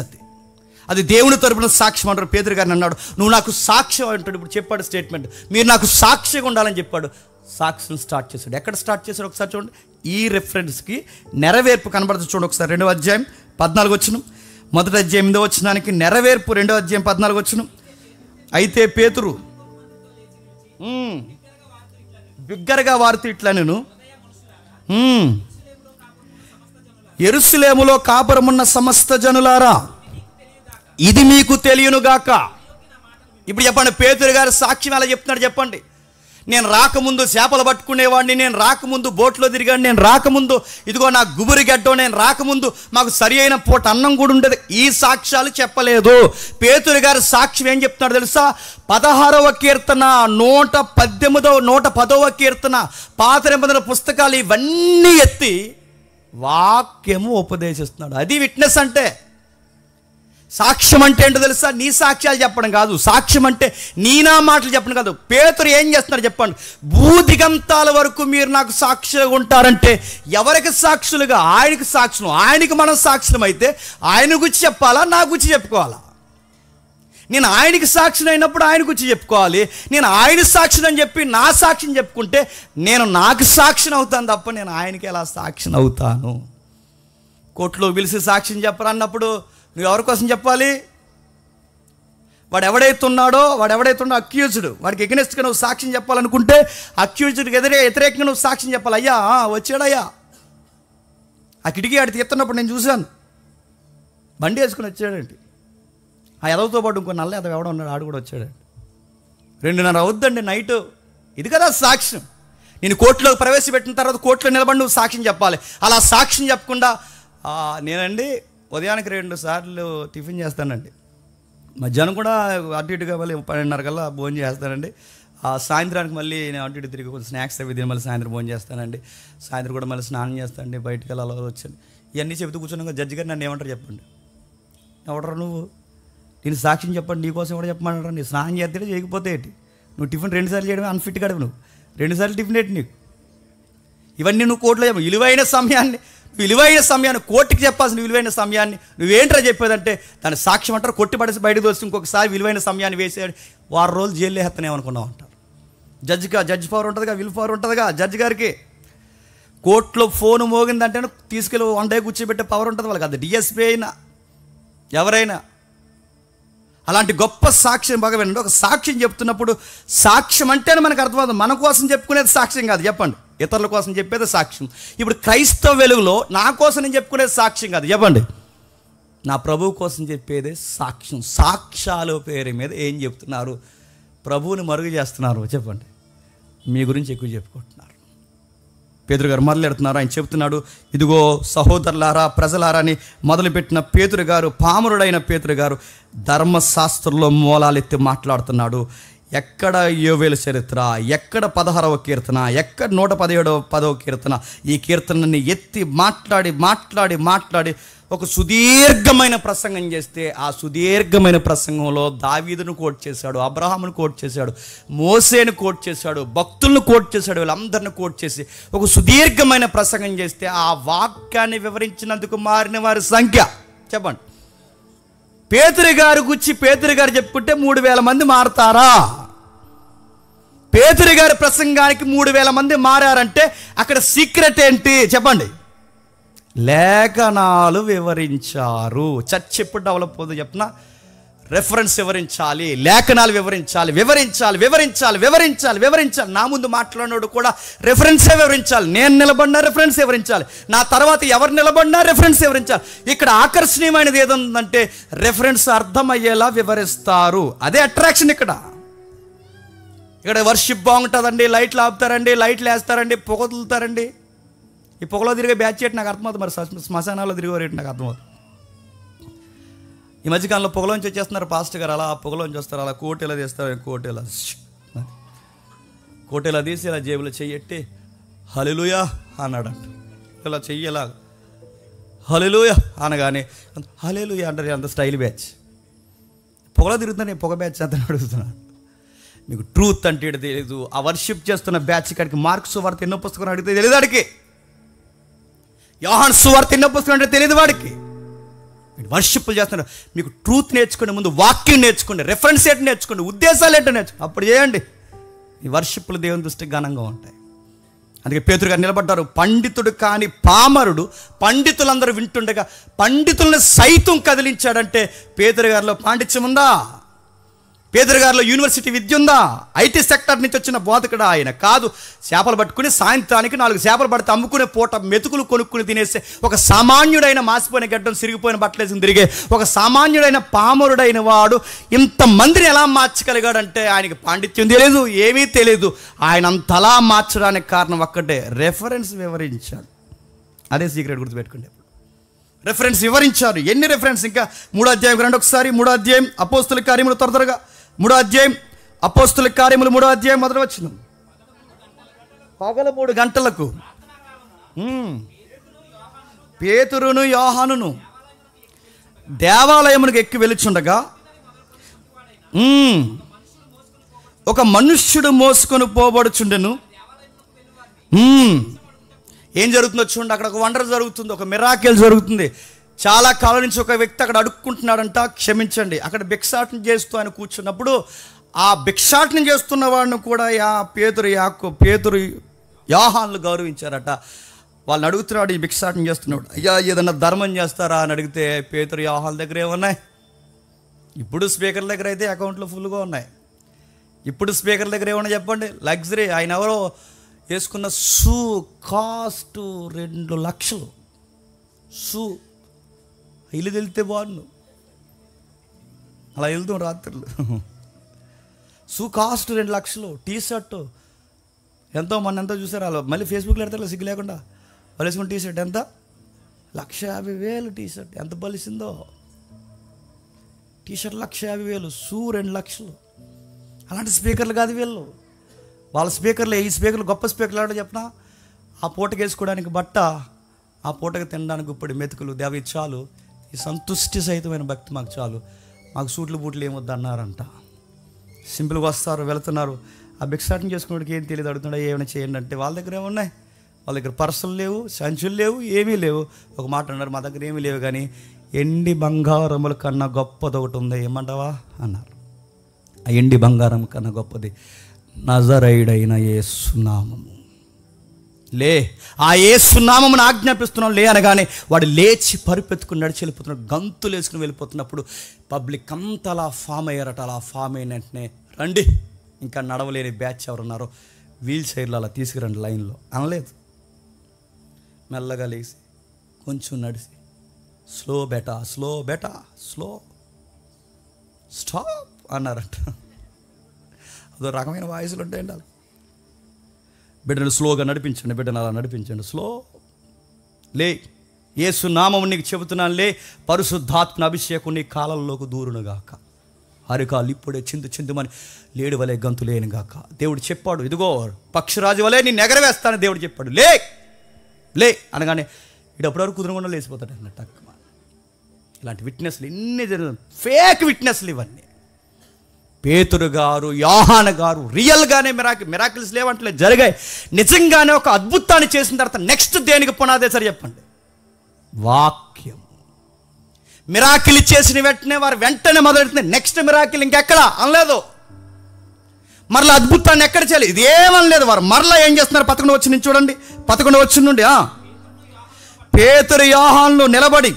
అది దేవుని తరపున సాక్ష్యం అంటారు. పేతురు గారిని అన్నాడు నువ్వు నాకు సాక్ష్యం అంటాడు. ఇప్పుడు చెప్పాడు స్టేట్మెంట్, మీరు నాకు సాక్షిగా ఉండాలని చెప్పాడు. సాక్ష్యం స్టార్ట్ చేశాడు. ఎక్కడ స్టార్ట్ చేశాడు ఒకసారి చూడండి. ఈ రెఫరెన్స్కి నెరవేర్పు కనబడుతుంది చూడండి ఒకసారి. 2వ అధ్యాయం 14 వచనం, 1వ అధ్యాయం 8వ వచనానికి నెరవేర్పు 2వ అధ్యాయం 14 వచనం. అయితే పేతురు బిగ్గరగా వారితో ఇట్లా నేను యెరూషలేములో కాపురమున్న సమస్త జనులారా ఇది మీకు తెలియనుగాక. ఇప్పుడు చెప్పండి, పేతురు గారు సాక్ష్యం ఎలా చెప్తున్నాడు చెప్పండి. నేను రాకముందు చేపలు పట్టుకునేవాడిని, నేను రాకముందు బోట్లో తిరిగాడు, నేను రాకముందు ఇదిగో నా గుబురి గడ్డం, నేను రాకముందు మాకు సరి అయిన పూట అన్నం కూడా ఉండేది. ఈ సాక్ష్యాలు చెప్పలేదు. పేతురు గారు సాక్ష్యం ఏం చెప్తున్నాడు తెలుసా? 16వ కీర్తన, 110వ కీర్తన, పాత నిబంధన పుస్తకాలు ఇవన్నీ ఎత్తి వాక్యము ఉపదేశిస్తున్నాడు. అది విట్నెస్ అంటే. సాక్ష్యం అంటే ఏంటో తెలుసా? నీ సాక్ష్యాలు చెప్పడం కాదు. సాక్ష్యం అంటే నీ నా మాటలు చెప్పడం కాదు. పేతురు ఏం చేస్తున్నారు చెప్పండి? భూదిగంతాల వరకు మీరు నాకు సాక్షులుగా ఉంటారంటే ఎవరికి సాక్షులుగా? ఆయనకి సాక్షులు. ఆయనకి మనం సాక్షులం అయితే ఆయన గురించి చెప్పాలా, నా గురించి చెప్పుకోవాలా? నేను ఆయనకి సాక్షిని అయినప్పుడు ఆయన గురించి చెప్పుకోవాలి. నేను ఆయన సాక్షిని అని చెప్పి నా సాక్షిని చెప్పుకుంటే నేను నాకు సాక్షిని అవుతాను తప్ప నేను ఆయనకి ఎలా సాక్షిని అవుతాను? కోర్టులో పిలిచి సాక్ష్యం చెప్పరు అన్నప్పుడు నువ్వు ఎవరి కోసం చెప్పాలి? వాడు ఎవడైతే ఉన్నాడో అక్యూజ్డ్, వాడికి ఎగనెస్ట్గా నువ్వు సాక్ష్యం చెప్పాలనుకుంటే అక్యూజ్డ్కి వ్యతిరేకంగా నువ్వు సాక్ష్యం చెప్పాలి. అయ్యా వచ్చాడయ్యా, ఆ కిటికీ ఆడి తీస్తున్నప్పుడు నేను చూశాను, బండి వేసుకుని వచ్చాడండి. ఆ ఎదవతో పాటు ఇంకో నల్ల ఎదవ ఎవడో ఉన్నాడు, ఆడు కూడా వచ్చాడండి. 2:30 అవుద్దండి నైట్. ఇది కదా సాక్ష్యం. నేను కోర్టులోకి ప్రవేశపెట్టిన తర్వాత కోర్టులో నిలబడి నువ్వు సాక్ష్యం చెప్పాలి. అలా సాక్ష్యం చెప్పకుండా నేనండి ఉదయానికి 2 సార్లు టిఫిన్ చేస్తానండి, మధ్యాహ్నం కూడా అటు ఇటుగా మళ్ళీ 12:30 కల్లా భోజనం చేస్తానండి, సాయంత్రానికి మళ్ళీ నేను అటు ఇటు తిరిగి కొంచెం స్నాక్స్ అవి తిని మళ్ళీ సాయంత్రం భోజనం చేస్తానండి, సాయంత్రం కూడా మళ్ళీ స్నానం చేస్తానండి, బయటికి వెళ్ళి అలా వచ్చాను. ఇవన్నీ చెబుతూ కూర్చున్నాక జడ్జి గారు నన్ను ఏమంటారు చెప్పండి? ఎవడరా నువ్వు? నేను సాక్ష్యం చెప్పండి, నీకోసం ఎవడో చెప్పమంటారా? నీ స్నానం చేస్తే చేయకపోతే ఏంటి? నువ్వు టిఫిన్ 2 సార్లు చేయడమే అన్ఫిట్ గడవు. నువ్వు 2 సార్లు టిఫిన్ ఏంటి నీకు? ఇవన్నీ నువ్వు కోర్టులో చెప్పు. విలువైన సమయాన్ని కోర్టుకి చెప్పాల్సిన విలువైన సమయాన్ని నువ్వేంట్రా చెప్పేదంటే దాని సాక్ష్యం అంటారు. కొట్టి పడేసి బయటకు వస్తే ఇంకొకసారి విలువైన సమయాన్ని వేసేయాడు 6 రోజులు జైలు వేస్తానేమనుకున్నావు అంటారు. జడ్జి పవర్ ఉంటుందిగా, విల్ పవర్ ఉంటుందిగా జడ్జి గారికి. కోర్టులో ఫోన్ మోగిందంటే తీసుకెళ్ళి 1 డే కూర్చోబెట్టే పవర్ ఉంటుంది వాళ్ళకి. అది డిఎస్పీ అయినా ఎవరైనా. అలాంటి గొప్ప సాక్ష్యం బాగా వినండి. ఒక సాక్ష్యం చెప్తున్నప్పుడు సాక్ష్యం అంటేనే మనకు అర్థమవుతుంది. మన కోసం చెప్పుకునేది సాక్ష్యం కాదు చెప్పండి, ఇతరుల కోసం చెప్పేది సాక్ష్యం. ఇప్పుడు క్రైస్తవ వెలుగులో నా కోసం నేను చెప్పుకునేది సాక్ష్యం కాదు చెప్పండి, నా ప్రభువు కోసం చెప్పేదే సాక్ష్యం. సాక్ష్యాల పేరు మీద ఏం చెప్తున్నారు? ప్రభువుని మరుగు చేస్తున్నారు చెప్పండి, మీ గురించి ఎక్కువ చెప్పుకుంటున్నారు. పేతురు గారు మొదలెడుతున్నారు. ఆయన చెప్తున్నాడు, ఇదిగో సహోదరులారా ప్రజలారా అని మొదలుపెట్టిన పేతురు గారు, పామరుడైన పేతురు గారు ధర్మశాస్త్రంలో మూలాలెత్తి మాట్లాడుతున్నాడు. ఎక్కడ యోవేలు చరిత్ర, ఎక్కడ 16వ కీర్తన, ఎక్కడ 117వ కీర్తన, ఈ కీర్తనని ఎత్తి మాట్లాడి ఒక సుదీర్ఘమైన ప్రసంగం చేస్తే ఆ సుదీర్ఘమైన ప్రసంగంలో దావీదును కోట్ చేశాడు, అబ్రహామును కోట్ చేశాడు, మోసేను కోట్ చేశాడు, భక్తులను కోట్ చేశాడు, వీళ్ళందరిని కోట్ చేసి ఒక సుదీర్ఘమైన ప్రసంగం చేస్తే ఆ వాక్యాన్ని వివరించినందుకు మారిన వారి సంఖ్య చెప్పండి. పేతురు గారు గుచ్చి పేతురు గారు చెప్పుకుంటే 3000 మంది మారతారా? పేతురు గారి ప్రసంగానికి 3000 మంది మారారంటే అక్కడ సీక్రెట్ ఏంటి చెప్పండి? లేఖనాలు వివరించారు. చర్చ్ ఎప్పుడు డెవలప్ అవుతుందో చెప్పిన రెఫరెన్స్ వివరించాలి, లేఖనాలు వివరించాలి, వివరించాలి, వివరించాలి, వివరించాలి, వివరించాలి. నా ముందు మాట్లాడినోడు కూడా రెఫరెన్సే వివరించాలి. నేను నిలబడినా రెఫరెన్స్ వివరించాలి, నా తర్వాత ఎవరు నిలబడినా రెఫరెన్స్ వివరించాలి. ఇక్కడ ఆకర్షణీయమైనది ఏదంటే రెఫరెన్స్ అర్థమయ్యేలా వివరిస్తారు. అదే అట్రాక్షన్. ఇక్కడ వర్షిప్ బాగుంటుందండి, లైట్లు ఆపుతారండి, లైట్లు వేస్తారండి, పొగ వదులుతారండి. ఈ పొగలో తిరిగే బ్యాచ్ ఏంటి నాకు అర్థమవుతుంది, మరి శ్మశానాల్లో తిరిగేవారు నాకు అర్థమవుతుంది. ఈ మధ్యకాలంలో పొగలోంచి వచ్చేస్తున్నారు పాస్టర్ గారు, అలా పొగలోంచి వస్తారు, అలా కోటేలా తీస్తారు, కోటేలా తీసి ఇలా జేబులో చెయ్యట్టి హల్లెలూయా అన్నాడంట. ఇలా చెయ్యలా హల్లెలూయా అనగానే హల్లెలూయా అంటారు. అంత స్టైల్ బ్యాచ్ పొగలో తిరుగుతాను, పొగ బ్యాచ్ అంత అడుగుతున్నాను. మీకు ట్రూత్ అంటే తెలియదు. ఆ వర్షిప్ చేస్తున్న బ్యాచ్ కాడికి మార్క్స్ సువార్త ఎన్నో పుస్తకం అడిగితే తెలియదు వాడికి, యోహాను సువార్త ఎన్నో పుస్తకం అంటే తెలియదు వాడికి. వర్షిప్లు చేస్తున్నారు. మీకు ట్రూత్ నేర్చుకోండి, ముందు వాక్యం నేర్చుకోండి, రెఫరెన్స్ ఏంటి నేర్చుకోండి, ఉద్దేశాలు ఏంటో నేర్చుకోండి, అప్పుడు చేయండి. ఈ వర్షిప్లు దేవుని దృష్టికి ఘనంగా ఉంటాయి. అందుకే పేతురు గారు నిలబడ్డారు. పండితుడు కాని పామరుడు పండితులందరూ వింటుండగా పండితులను సైతం కదిలించాడంటే పేతురు గారిలో పాండిత్యం ఉందా? పేతురు గారిలో యూనివర్సిటీ విద్య ఉందా? ఐటీ సెక్టర్ నుంచి వచ్చిన బోధకుడు ఆయన కాదు. చేపలు పట్టుకుని సాయంత్రానికి 4 చేపలు పడితే అమ్ముకునే పూట మెతుకులు కొనుక్కుని తినేసే ఒక సామాన్యుడైన మాసిపోయిన గడ్డం సిరిగిపోయిన బట్టలేసి తిరిగే ఒక సామాన్యుడైన పామరుడైన వాడు ఇంతమందిని ఎలా మార్చగలిగాడంటే ఆయనకి పాండిత్యం తెలియదు, ఏమీ తెలియదు. ఆయన అంతలా మార్చడానికి కారణం ఒక్కటే, రెఫరెన్స్ వివరించాడు. అదే సీక్రెట్ గుర్తుపెట్టుకోండి. రెఫరెన్స్ వివరించారు. ఎన్ని రెఫరెన్స్? ఇంకా 3వ అధ్యాయం రండి ఒకసారి. 3వ అధ్యాయం అపోస్తుల కార్యములు, త్వరగా 3వ అధ్యాయం అపోస్తుల కార్యములు 3వ అధ్యాయం మొదటి వచనం. పగల 3 గంటలకు పేతురును యోహానును దేవాలయమునకు ఎక్కి వెలుచుండగా ఒక మనుష్యుడు మోసుకొని పోబడుచుండెను. ఏం జరుగుతుందో చూడండి. అక్కడ ఒక వండర్ జరుగుతుంది, ఒక మిరాకిల్ జరుగుతుంది. చాలా కాలం నుంచి ఒక వ్యక్తి అక్కడ అడుక్కుంటున్నాడంట, క్షమించండి. అక్కడ భిక్షాటన చేస్తూ ఆయన కూర్చున్నప్పుడు ఆ భిక్షాటన చేస్తున్న వాడిని కూడా పేతురు యోహానులు గౌరవించారట. వాళ్ళని అడుగుతున్నాడు, ఈ భిక్షాటన చేస్తున్నాడు, అయ్యా ఏదన్నా ధర్మం చేస్తారా అని అడిగితే పేతురు యోహానుల దగ్గర ఏమున్నాయి? ఇప్పుడు స్పీకర్ దగ్గర అయితే అకౌంట్లో ఫుల్గా ఉన్నాయి. ఇప్పుడు స్పీకర్ దగ్గర ఏమన్నా చెప్పండి? లగ్జరీ. ఆయన ఎవరో వేసుకున్న షూ కాస్ట్ 2 లక్షలు. షూ ఇల్లు వెళ్తే బాగుండు, అలా వెళ్తాం రాత్రులు. షూ కాస్ట్ 2 లక్షలు. టీ షర్ట్ ఎంతో ఎంతో చూసారు వాళ్ళు, మళ్ళీ ఫేస్బుక్లో పెడతారు సిగ్గు లేకుండా. వాళ్ళు వేసుకున్న టీ షర్ట్ ఎంత? 1,50,000 టీ షర్ట్. ఎంత బలిసిందో టీ షర్ట్ 1,50,000, షూ 2 లక్షలు. అలాంటి స్పీకర్లు కాదు వీళ్ళు. వాళ్ళ స్పీకర్లు, ఈ స్పీకర్లు గొప్ప స్పీకర్లు ఆడో చెప్పిన, ఆ పూటకి వేసుకోవడానికి బట్ట, ఆ పూటకి తినడానికి ఇప్పుడు మెతుకులు దేవి చాలు, ఈ సంతుష్టి సహితమైన భక్తి మాకు చాలు, మాకు సూట్లు బూట్లు ఏమొద్దు అన్నారంట. సింపుల్గా వస్తారు, వెళుతున్నారు. ఆ భిక్షాటన చేసుకున్నవాడికి ఏం తెలియదు, అడుగుతున్నాడు ఏమైనా చేయండి అంటే వాళ్ళ దగ్గర ఏమున్నాయి? వాళ్ళ దగ్గర పర్సులు లేవు, సంచులు లేవు, ఏమీ లేవు. ఒక మాట అన్నారు, మా దగ్గర ఏమీ లేవు కానీ ఎండి బంగారముల కన్నా గొప్పది ఒకటి ఉంది, ఏమంటావా అన్నారు. ఆ ఎండి బంగారం కన్నా గొప్పది నజరేయుడైన యేసు నామము. లే, ఆ యేసు నామమును ఆజ్ఞాపిస్తున్నాం లే అనగానే వాడు లేచి పరుపెత్తుకుని నడిచి వెళ్ళిపోతున్నాడు. గంతులు వేసుకుని వెళ్ళిపోతున్నప్పుడు పబ్లిక్ అంతా అలా ఫామ్ అయ్యారట. అలా ఫామ్ అయిన వెంటనే రండి, ఇంకా నడవలేని బ్యాచ్ ఎవరున్నారో వీల్ చైర్లు అలా తీసుకురండి లైన్లో అనలేదు. మెల్లగా లేచి కొంచెం నడిచి స్లో బెటా స్లో స్టాప్ అన్నారట. అదో రకమైన వాయిస్లు ఉంటాయండి. వాళ్ళు బిడ్డను స్లోగా నడిపించండి, బిడ్డను అలా నడిపించండి. స్లో లే, యేసు నామము నీకు చెబుతున్నాను లే, పరిశుద్ధాత్మ అభిషేకం నీ కాలంలోకి దూరునుగాక, అరికాలు ఇప్పుడే చిందుమని లేడు వలె గంతులేను గాక. దేవుడు చెప్పాడు, ఇదిగో పక్షిరాజు వలె నేను ఎగరవేస్తానని దేవుడు చెప్పాడు. లే అనగానే ఇటు అప్పటివరకు కుదురకుండా లేచిపోతాడు అన్నట్టు. ఇలాంటి విట్నెస్లు ఎన్ని ఫేక్ విట్నెస్లు ఇవన్నీ. పేతురు గారు, యోహాను గారు రియల్గానే మిరాకిల్స్ లేవంటలే, జరిగాయి. నిజంగానే ఒక అద్భుతాన్ని చేసిన తర్వాత నెక్స్ట్ దేనికి పునాదేశారు చెప్పండి? వాక్యం. మిరాకిల్ చేసిన వెంటనే మొదలెడుతుంది నెక్స్ట్ మిరాకిల్ ఇంకెక్కడ అనలేదు. మరలా అద్భుతాన్ని ఎక్కడ చేయాలి ఇదేమనలేదు. వారు మరలా ఏం చేస్తున్నారు? 11 వచ్చిన నుంచి చూడండి. 11 వచ్చిన నుండి పేతురు యోహానులు నిలబడి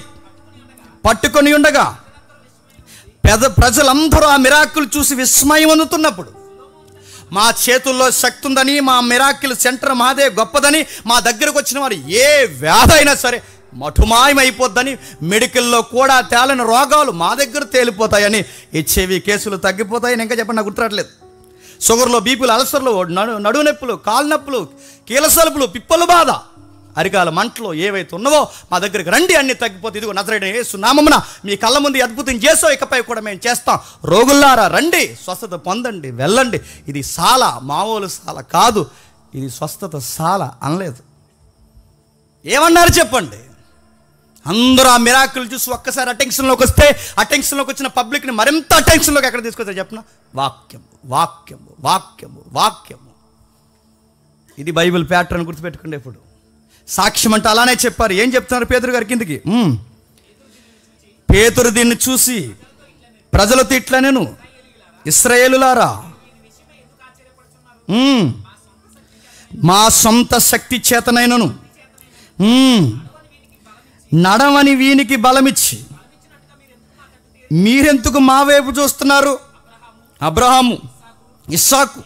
పట్టుకొని ఉండగా ప్రజలందరూ ఆ మిరాకిల్ చూసి విస్మయం అందుతున్నప్పుడు, మా చేతుల్లో శక్తి ఉందని, మా మిరాకిల్ సెంటర్ మాదే గొప్పదని, మా దగ్గరకు వచ్చిన వారు ఏ వ్యాధి అయినా సరే మఠుమాయమైపోద్దని, మెడికల్లో కూడా తేలని రోగాలు మా దగ్గర తేలిపోతాయని, హెచ్ఐవి కేసులు తగ్గిపోతాయని, ఇంకా చెప్పండి నాకు గుర్తురాట్లేదు, షుగర్లో, బీపీలు, అల్సర్లు, నడువు నొప్పులు, కాలు నొప్పులు, కీలసలుపులు, పిప్పలు బాధ, అరికాల మంటలు ఏవైతే ఉన్నావో మా దగ్గరికి రండి, అన్ని తగ్గిపోతే ఇదిగో నజరేయుడైన యేసు నామమున మీ కళ్ళ ముందు అద్భుతం చేసో ఇకపై కూడా మేము చేస్తాం, రోగుల్లారా రండి, స్వస్థత పొందండి, వెళ్ళండి. ఇది సాల, మామూలు సాల కాదు, ఇది స్వస్థత సాల అనలేదు. ఏమన్నారు చెప్పండి? అందరూ ఆ మిరాకిల్ చూసి ఒక్కసారి అటెన్షన్లోకి వస్తే, అటెన్షన్లోకి వచ్చిన పబ్లిక్ని మరింత అటెన్షన్లోకి ఎక్కడ తీసుకొచ్చారు చెప్పిన? వాక్యము, వాక్యము, వాక్యము, వాక్యము. ఇది బైబిల్ ప్యాటర్న్ గుర్తుపెట్టుకోండి. ఇప్పుడు సాక్ష్యం అంటే అలానే చెప్పారు. ఏం చెప్తున్నారు పేతురు గారి కిందికి? పేతురు దీన్ని చూసి ప్రజలతో ఇట్లా, నేను ఇశ్రాయేలులారా, మా సొంత శక్తి చేతనైనను నడవని వీనికి బలమిచ్చి మీరెందుకు మా వైపు చూస్తున్నారు? అబ్రహాము, ఇస్సాకు,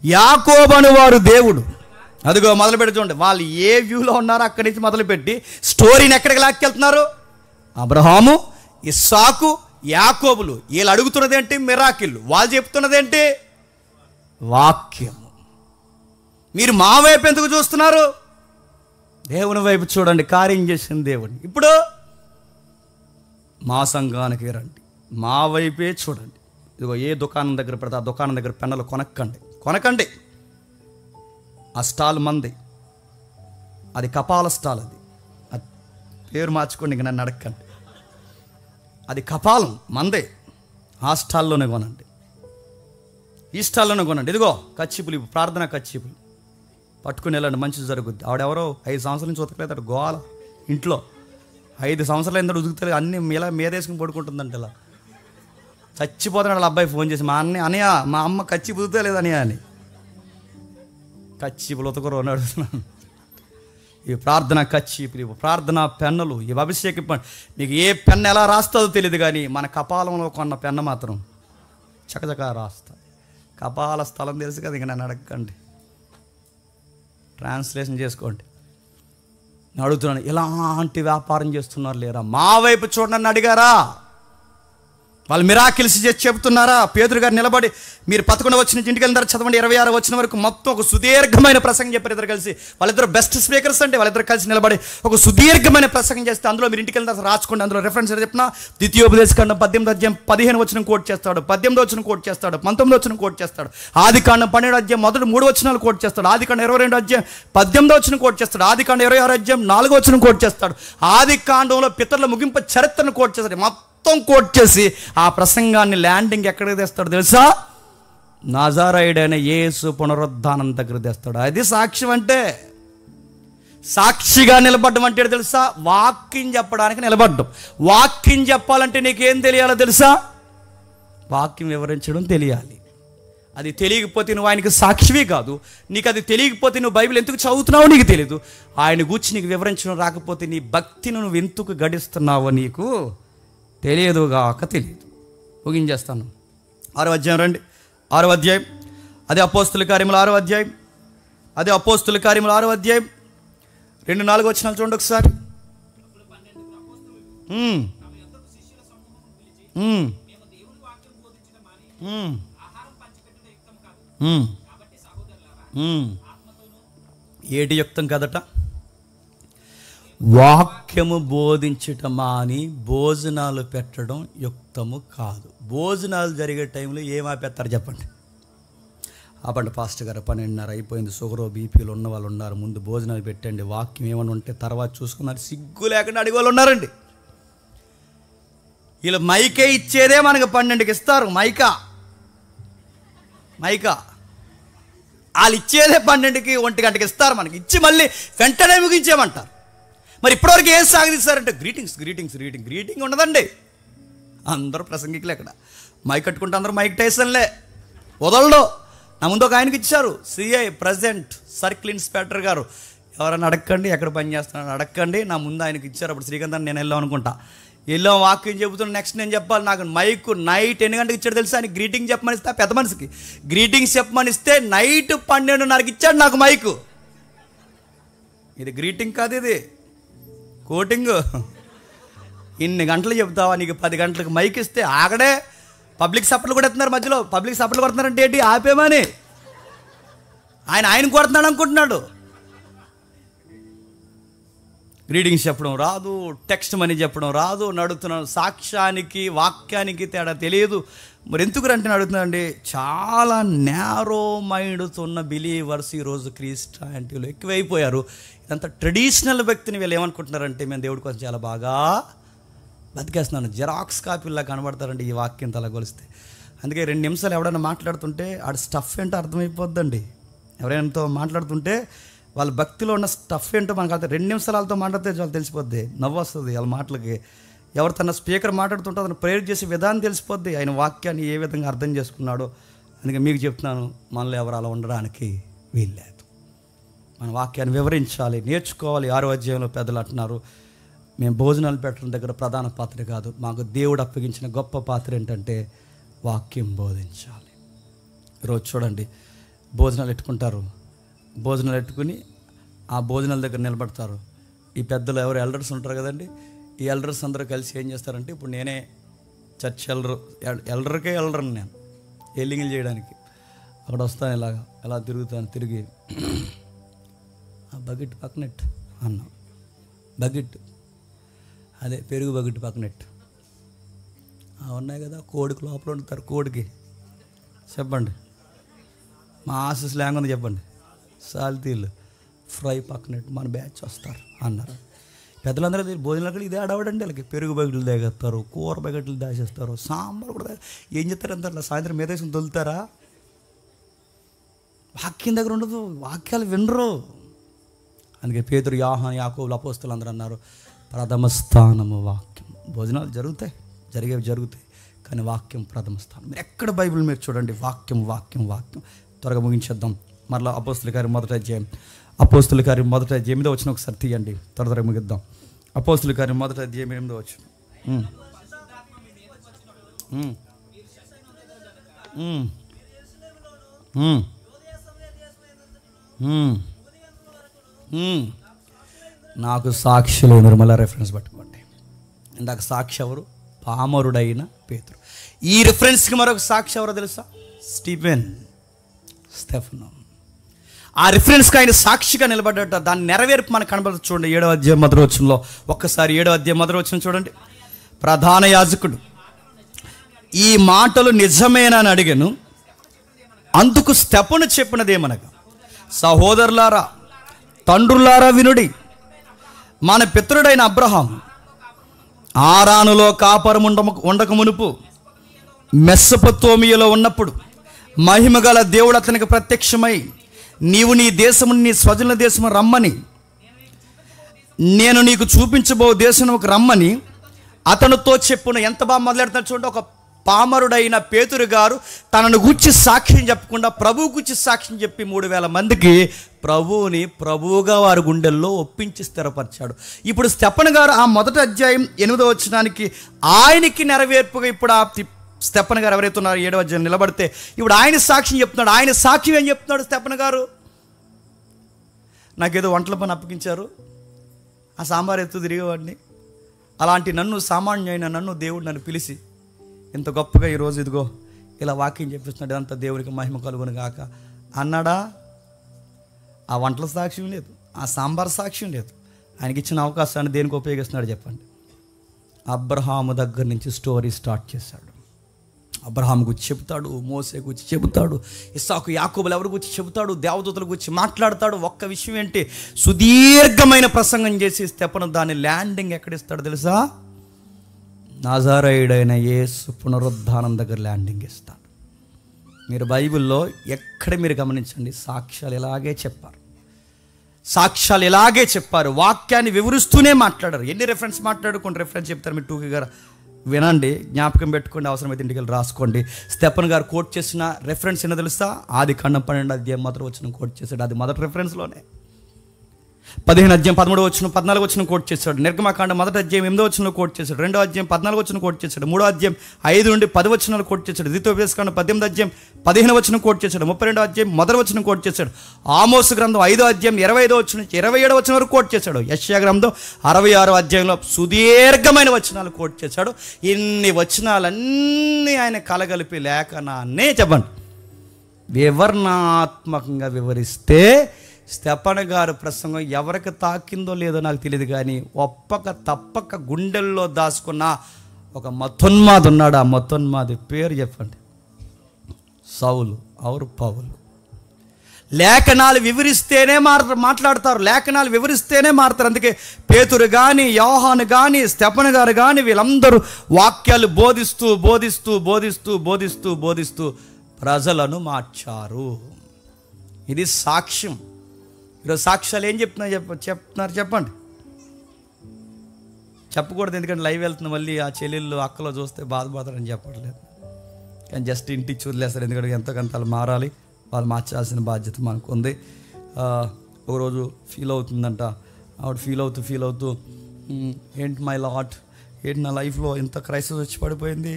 యాకోబు అను వారు దేవుడు. అదిగో మొదలుపెట్టి చూడండి, వాళ్ళు ఏ వ్యూలో ఉన్నారో అక్కడి నుంచి మొదలుపెట్టి స్టోరీని ఎక్కడికి లాక్కెళ్తున్నారు? అబ్రహాము, ఇస్సాకు, యాకోబులు. వీళ్ళు అడుగుతున్నది ఏంటి? మిరాకిల్. వాళ్ళు చెప్తున్నది ఏంటి? వాక్యము. మీరు మా వైపు ఎందుకు చూస్తున్నారు? దేవుని వైపు చూడండి, కార్యం చేసిన దేవుని. ఇప్పుడు మా సంఘానికి రండి, మా వైపే చూడండి. ఇదిగో ఏ దుకాణం దగ్గర పెడితే ఆ దుకాణం దగ్గర పెన్నులు కొనకండి. ఆ స్టాల్ మంది, అది కపాల స్టాల్. అది పేరు మార్చుకోండి, ఇంక నన్ను అడగండి. అది కపాలం మందే. ఆ స్టాల్లోనే కొనండి, ఈ స్టాల్లోనే కొనండి. ఇదిగో కచ్చిపులు, ప్రార్థన కచ్చిపులు పట్టుకుని వెళ్ళండి, మంచిది జరుగుద్ది. ఆవిడెవరో 5 సంవత్సరాల నుంచి ఉతకలేదు గోల ఇంట్లో. 5 సంవత్సరాలు ఎందుకు ఉతుకుతలేదు, అన్నీ ఇలా మీదేసుకుని పడుకుంటుందంటే ఇలా చచ్చిపోతున్నాడు. వాళ్ళ అబ్బాయి ఫోన్ చేసి, మా అన్నయ్య మా అమ్మ కచ్చి పుదుతలేదు అన్నయ్య అని. కచ్చిపులు ఉతకరు అని అడుగుతున్నాను. ఈ ప్రార్థన కచ్చిపులు, ప్రార్థన పెన్నులు, ఇవి అభిషేక పెన్ను. మీకు ఏ పెన్ను ఎలా రాస్తుందో తెలియదు, కానీ మన కపాలంలో కొన్న పెన్ను మాత్రం చకచకా రాస్తుంది. కపాల స్థలం తెలుసు కదా, ఇంక నన్ను అడగండి, ట్రాన్స్లేషన్ చేసుకోండి. నేను అడుగుతున్నాను, ఇలాంటి వ్యాపారం చేస్తున్నారు లేరా? మా వైపు చూడండి అడిగారా? వాళ్ళు మిరాకిల్స్ చేసి చెబుతున్నారా? పేతురు గారు నిలబడి, మీరు 11 వచ్చిన ఇంటికి వెళ్ళిన చదవండి, 26 వచ్చిన వరకు మొత్తం ఒక సుదీర్ఘమైన ప్రసంగం చెప్పారు ఇద్దరు కలిసి. వాళ్ళిద్దరు బెస్ట్ స్పీకర్స్ అంటే, వాళ్ళిద్దరు కలిసి నిలబడి ఒక సుదీర్ఘమైన ప్రసంగం చేస్తే, అందులో మీరు ఇంటికి వెళ్ళిన తర్వాత రాసుకోండి. అందులో రెఫరెన్స్ చెప్పిన ద్వితీయోపదేశకాండం 18వ అధ్యాయం 15 వచనం కోట్ చేస్తాడు, 18వ వచనం కోట్ చేస్తాడు, 19వ వచనం కోట్ చేస్తాడు, ఆదికాండం 12వ అధ్యాయం మొదటి 3 వచనాలు కోట్ చేస్తాడు, ఆదికాండం 22వ అధ్యాయం 18వ వచనం కోట్ చేస్తాడు, ఆదికాండం 26వ అధ్యాయం 4వ వచనం కోట్ చేస్తాడు, ఆదికాండంలో పితరుల ముగింపు చరిత్రను కోట్ చేస్తాడు. మొత్తం కోట్ చేసి ఆ ప్రసంగాన్ని ల్యాండింగ్ ఎక్కడికి తెస్తాడు తెలుసా? నజరేయుడైన యేసు పునరుద్ధానం దగ్గర తెస్తాడు. అది సాక్ష్యం అంటే. సాక్షిగా నిలబడ్డం అంటే తెలుసా? వాక్యం చెప్పడానికి నిలబడ్డం. వాక్యం చెప్పాలంటే నీకేం తెలియాలో తెలుసా? వాక్యం వివరించడం తెలియాలి. అది తెలియకపోతే నువ్వు ఆయనకు సాక్షివి కాదు. నీకు అది తెలియకపోతే నువ్వు బైబిల్ ఎందుకు చదువుతున్నావో నీకు తెలియదు. ఆయన గూర్చి నీకు వివరించడం రాకపోతే నీ భక్తిని నువ్వు ఎందుకు గడిస్తున్నావో నీకు తెలియదుగాక తెలియదు. ముగించేస్తాను. 6వ అధ్యాయం రండి. 6వ అధ్యాయం, అదే అపోస్తుల కార్యములు 6వ అధ్యాయం, అదే అపోస్తుల కార్యములు 6వ అధ్యాయం 2-4 వచనాలు చూడండి ఒకసారి. ఏటి యుక్తం కదట? వాక్యము బోధించటం అని భోజనాలు పెట్టడం యుక్తము కాదు. భోజనాలు జరిగే టైంలో ఏమాపేస్తారు చెప్పండి? అప్పటి పాస్టర్ గారు 12:30 అయిపోయింది, షుగర్ బీపీలు ఉన్న వాళ్ళు ఉన్నారు, ముందు భోజనాలు పెట్టండి, వాక్యం ఏమైనా ఉంటే తర్వాత చూసుకున్నారు, సిగ్గు లేకుండా అడిగే వాళ్ళు ఉన్నారండి. వీళ్ళు మైకే ఇచ్చేదే మనకు 12కి ఇస్తారు. మైకా వాళ్ళు ఇచ్చేదే 12కి 1 గంటకి ఇస్తారు మనకి. ఇచ్చి మళ్ళీ వెంటనే ముగించేయమంటారు. మరి ఇప్పటివరకు ఏం సాగదీస్తారంటే గ్రీటింగ్ ఉండదండి. అందరూ ప్రసంగికులే. ఇక్కడ మైక్ కట్టుకుంటే అందరూ మైక్ టైసన్లే, వదలడు. నా ముందు ఒక ఆయనకి ఇచ్చారు, సిఐ ప్రెసిడెంట్ సర్కిల్ ఇన్స్పెక్టర్ గారు. ఎవరైనా అడగండి, ఎక్కడ పని చేస్తున్నాను అడగండి. నా ముందు ఆయనకి ఇచ్చారు. అప్పుడు శ్రీకాంత్ నేను వెళ్ళాం అనుకుంటా. వెళ్ళాం, వాక్యం చెబుతున్నా. నెక్స్ట్ నేను చెప్పాలి. నాకు మైక్ నైట్ 8 గంటలకు ఇచ్చాడు తెలుసా. ఆయన గ్రీటింగ్ చెప్పమని ఇస్తే, పెద్ద మనిషికి గ్రీటింగ్స్ చెప్పమని ఇస్తే నైట్ 12:30కి ఇచ్చాడు నాకు మైకు. ఇది గ్రీటింగ్ కాదు, ఇది కోటింగ్. ఇన్ని గంటలు చెబుతావా, నీకు 10 గంటలకు మైక్ ఇస్తే ఆగడే. పబ్లిక్ సప్లై కూడా ఎత్తున్నారు మధ్యలో. పబ్లిక్ సప్లై కొడుతున్నారంటే ఏంటి, ఆపేమని. ఆయన కొడుతున్నాడు అనుకుంటున్నాడు. గ్రీటింగ్స్ చెప్పడం రాదు, టెక్స్ట్ మనీ చెప్పడం రాదు. నడుతున్నాను, సాక్ష్యానికి వాక్యానికి తేడా తెలియదు. మరి ఎందుకు అంటే అడుగుతున్నానండి, చాలా నేరో మైండ్తో ఉన్న బిలీవర్స్ ఈరోజు క్రిస్టియానిటీలో ఎక్కువైపోయారు. ఇదంతా ట్రెడిషనల్ వ్యక్తిని వీళ్ళు ఏమనుకుంటున్నారంటే, మేము దేవుడి కోసం చాలా బాగా బతికేస్తున్నాను, జెరాక్స్ కాపీలా కనబడతారండి ఈ వాక్యం తలగొలిస్తే. అందుకే 2 నిమిషాలు ఎవడైనా మాట్లాడుతుంటే ఆడ స్టఫ్ ఏంటో అర్థమైపోద్దండి. ఎవరైనాతో మాట్లాడుతుంటే వాళ్ళ భక్తిలో ఉన్న స్టఫ్ ఏంటో మనకు అర్థం. 2 నిమిషాలు వాళ్ళతో మాట్లాడితే చాలా తెలిసిపోద్ది, నవ్వు వస్తుంది వాళ్ళ మాటలకి. ఎవరు తన స్పీకర్ మాట్లాడుతుంటే అతను ప్రేయర్ చేసే విధానం తెలిసిపోద్ది, ఆయన వాక్యాన్ని ఏ విధంగా అర్థం చేసుకున్నాడో. అందుకే మీకు చెప్తున్నాను, మనలో ఎవరు అలా ఉండడానికి వీల్లేదు. మన వాక్యాన్ని వివరించాలి, నేర్చుకోవాలి. 6వ అధ్యాయంలో పెద్దలు అంటున్నారు, మేము భోజనాలు పెట్టడం దగ్గర ప్రధాన పాత్ర కాదు, మాకు దేవుడు అప్పగించిన గొప్ప పాత్ర ఏంటంటే వాక్యం బోధించాలి. ఈరోజు చూడండి, భోజనాలు ఎట్టుకుంటారు, భోజనాలు ఎట్టుకుని ఆ భోజనాల దగ్గర నిలబడతారు. ఈ పెద్దలు ఎవరు ఎల్డర్స్ ఉంటారు కదండి, ఈ ఎల్డర్స్ అందరూ కలిసి ఏం చేస్తారంటే, ఇప్పుడు నేనే చర్చ్ ఎల్డర్కే ఎల్డర్ని నేను ఎల్లింగిల్ చేయడానికి అక్కడ వస్తాను, ఎలా తిరుగుతాను. తిరిగి ఆ బకెట్ పక్కనెట్ అన్నా, బకెట్ అదే పెరుగు బకెట్ పక్కనెట్ ఉన్నాయి కదా, కోడికి లోపల ఉంటారు. కోడికి చెప్పండి, మా ఆశ స్లాంగ్ ఉంది చెప్పండి, సాల్తీలు ఫ్రై పక్కనట్టు మన బ్యాచ్ వస్తారు అన్నారు. పెద్దలందరూ భోజనాలు ఇదే ఆడవాడండి. వాళ్ళకి పెరుగు బకెట్లు దాగేస్తారు, కూర బకెట్లు దాచేస్తారు, సాంబార్ కూడా. ఏం చెప్తారు అంటారు, సాయంత్రం మేదేశం తొలుతారా. వాక్యం దగ్గర ఉండదు, వాక్యాలు వినరు. అందుకే పేతురు, యోహాను, యాకోబులు, అపోస్తలులు అందరూ అన్నారు, ప్రథమ స్థానము వాక్యం. భోజనాలు జరుగుతాయి కానీ వాక్యం ప్రథమ స్థానం. మీరు ఎక్కడ బైబిల్ మీరు చూడండి, వాక్యం. త్వరగా ముగించేద్దాం. మరలా అపోస్తలుల కార్యం మొదటి అధ్యాయం 8వ వచనం ఒకసారి తీయండి, త్వరగా ముగిద్దాం. అపోస్తలుల కార్యం మొదటి అధ్యాయం 8వ వచనం. నాకు సాక్షులు నిర్మల రెఫరెన్స్ పట్టుకోండి. ఇందాక సాక్షి ఎవరు, పామరుడైన పేతురు. ఈ రిఫరెన్స్కి మరొక సాక్షి ఎవరో తెలుసా, స్టెఫను. ఆ రిఫరెన్స్కి ఆయన సాక్షిగా నిలబడ్డట. దాని నెరవేర్పు మనకు కనబడుతుంది. చూడండి 7వ అధ్యాయం మొదటి వచనంలో ఒక్కసారి 7వ అధ్యాయం మొదటి వచనం చూడండి. ప్రధాన యాజకుడు ఈ మాటలు నిజమేనని అడిగాను. అందుకు స్టెఫను చెప్పినదేమనగా, సహోదరులారా, తండ్రులారా వినుడి. మన పితరుడైన అబ్రహాము ఆరానులో కాపురం ఉండక మునుపు మెస్సొపొతేమియాలో ఉన్నప్పుడు మహిమగల దేవుడు అతనికి ప్రత్యక్షమై, నీవు నీ దేశము, నీ స్వజనుల దేశము రమ్మని, నేను నీకు చూపించబో దేశముకు రమ్మని అతనితో చెప్పును. ఎంత బాగా మొదలెడతాడు చూడండి. ఒక పామరుడైన పేతురు గారు తనను గురించి సాక్ష్యం చెప్పకుండా ప్రభువు గురించి సాక్ష్యం చెప్పి 3000 మందికి ప్రభువుగా వారి గుండెల్లో ఒప్పించి స్థిరపరిచాడు. ఇప్పుడు స్టెఫను గారు ఆ మొదటి అధ్యాయం 8వ వచనానికి ఆయనకి నెరవేర్పుగా ఇప్పుడు ఆ స్టెఫను గారు ఎవరైతే ఉన్నారో 7వ అధ్యాయం నిలబడితే ఇప్పుడు ఆయన సాక్ష్యం చెప్తున్నాడు. ఆయన సాక్ష్యం ఏం చెప్తున్నాడు స్టెఫను గారు, నాకేదో వంటల పని అప్పగించారు, ఆ సాంబార్ ఎత్తు తిరిగేవాడిని. అలాంటి నన్ను దేవుడు నన్ను పిలిచి ఇంత గొప్పగా ఈరోజు ఇదిగో ఇలా వాక్యం చెప్పిస్తున్నాడు, ఇదంతా దేవునికి మహిమ కలుగును గాక అన్నాడా? ఆ వంటల సాక్ష్యం లేదు, ఆ సాంబార్ సాక్ష్యం లేదు. ఆయనకి ఇచ్చిన అవకాశాన్ని దేనికి ఉపయోగిస్తున్నాడు చెప్పండి. అబ్రహాము దగ్గర నుంచి స్టోరీ స్టార్ట్ చేశాడు. అబ్రహాం గురించి చెబుతాడు, మోసే గురించి చెబుతాడు, ఇస్సాకు, యాకోబులు ఎవరి గురించి చెబుతాడు, దేవదూతల గురించి మాట్లాడతాడు. ఒక్క విషయం ఏంటి, సుదీర్ఘమైన ప్రసంగం చేసి స్టెఫను దాని ల్యాండింగ్ ఎక్కడిస్తాడు తెలుసా? నాజారేయుడైన యేసు పునరుద్ధానం దగ్గర ల్యాండింగ్ ఇస్తాడు. మీరు బైబిల్లో ఎక్కడ మీరు గమనించండి, సాక్ష్యాలు ఇలాగే చెప్పారు. సాక్ష్యాలు ఇలాగే చెప్పారు. వాక్యాన్ని వివరిస్తూనే మాట్లాడారు. ఎన్ని రెఫరెన్స్ మాట్లాడు, కొన్ని రెఫరెన్స్ చెప్తారు. మీరు టూకి వినండి, జ్ఞాపకం పెట్టుకోండి, అవసరమైతే ఇంటికి వెళ్ళి రాసుకోండి. స్టెఫెన్ గారు కోట్ చేసిన రెఫరెన్స్ ఏంటో తెలుసా? ఆదికాండం 12వ అధ్యాయం మొదటి వచనం కోట్ చేశాడు. అది మొదటి రెఫరెన్స్లోనే. 15వ అధ్యాయం 13వ వచనం 14వ వచనం కోట్ చేశాడు. నిర్గమకాండం 1వ అధ్యాయం 8వ వచనంలో కోట్ చేశాడు. 2వ అధ్యాయం 14వ వచనం కోట్ చేశాడు. 3వ అధ్యాయం 5 నుండి 10 వచనాలు కోట్ చేశాడు. ద్వితీయోపదేశకాండం 18వ అధ్యాయం 15వ వచనం కోట్ చేశాడు. 32వ అధ్యాయం 1వ వచనం కోట్ చేశాడు. ఆమోసు గ్రంథం 5వ అధ్యాయం 25వ వచనం నుంచి 27వ వచనం వరకు కోట్ చేశాడు. యెషయా గ్రంథం 66వ అధ్యాయంలో సుదీర్ఘమైన వచనాలు కోట్ చేశాడు. ఇన్ని వచనాలన్నీ ఆయన కలగలిపి లేఖనాన్నే చెప్పండి వివరణాత్మకంగా వివరిస్తే, స్టెఫెన్ గారు ప్రసంగం ఎవరికి తాకిందో లేదో నాకు తెలియదు, కానీ ఒప్పక తప్పక గుండెల్లో దాచుకున్న ఒక మతోన్మాది ఉన్నాడు. ఆ మతోన్మాది పేరు చెప్పండి, సౌలు ఔర్ పౌలు. లేఖనాలు వివరిస్తేనే మాట్లాడతారు, లేఖనాలు వివరిస్తేనే మారుతారు. అందుకే పేతురు కానీ, యోహాను కానీ, స్టెఫెన్ గారు కానీ వీళ్ళందరూ వాక్యాలు బోధిస్తూ బోధిస్తూ బోధిస్తూ బోధిస్తూ బోధిస్తూ ప్రజలను మార్చారు. ఇది సాక్ష్యం. ఈరోజు సాక్ష్యాలు ఏం చెప్తున్నారు చెప్పండి. చెప్పకూడదు, ఎందుకంటే లైవ్ వెళ్తున్న మళ్ళీ ఆ చెల్లెళ్ళు అక్కలో చూస్తే బాధపడతారని చెప్పట్లేదు, కానీ జస్ట్ ఇంటికి చూడలేస్తారు. ఎందుకంటే ఎంతో కొంత వాళ్ళు మారాలి, వాళ్ళు మార్చాల్సిన బాధ్యత మనకు ఉంది. ఒకరోజు ఫీల్ అవుతుందంట ఆవిడ, ఫీల్ అవుతూ ఏంటి మై లాట్, ఏంటి నా లైఫ్లో ఇంత క్రైసిస్ వచ్చి పడిపోయింది,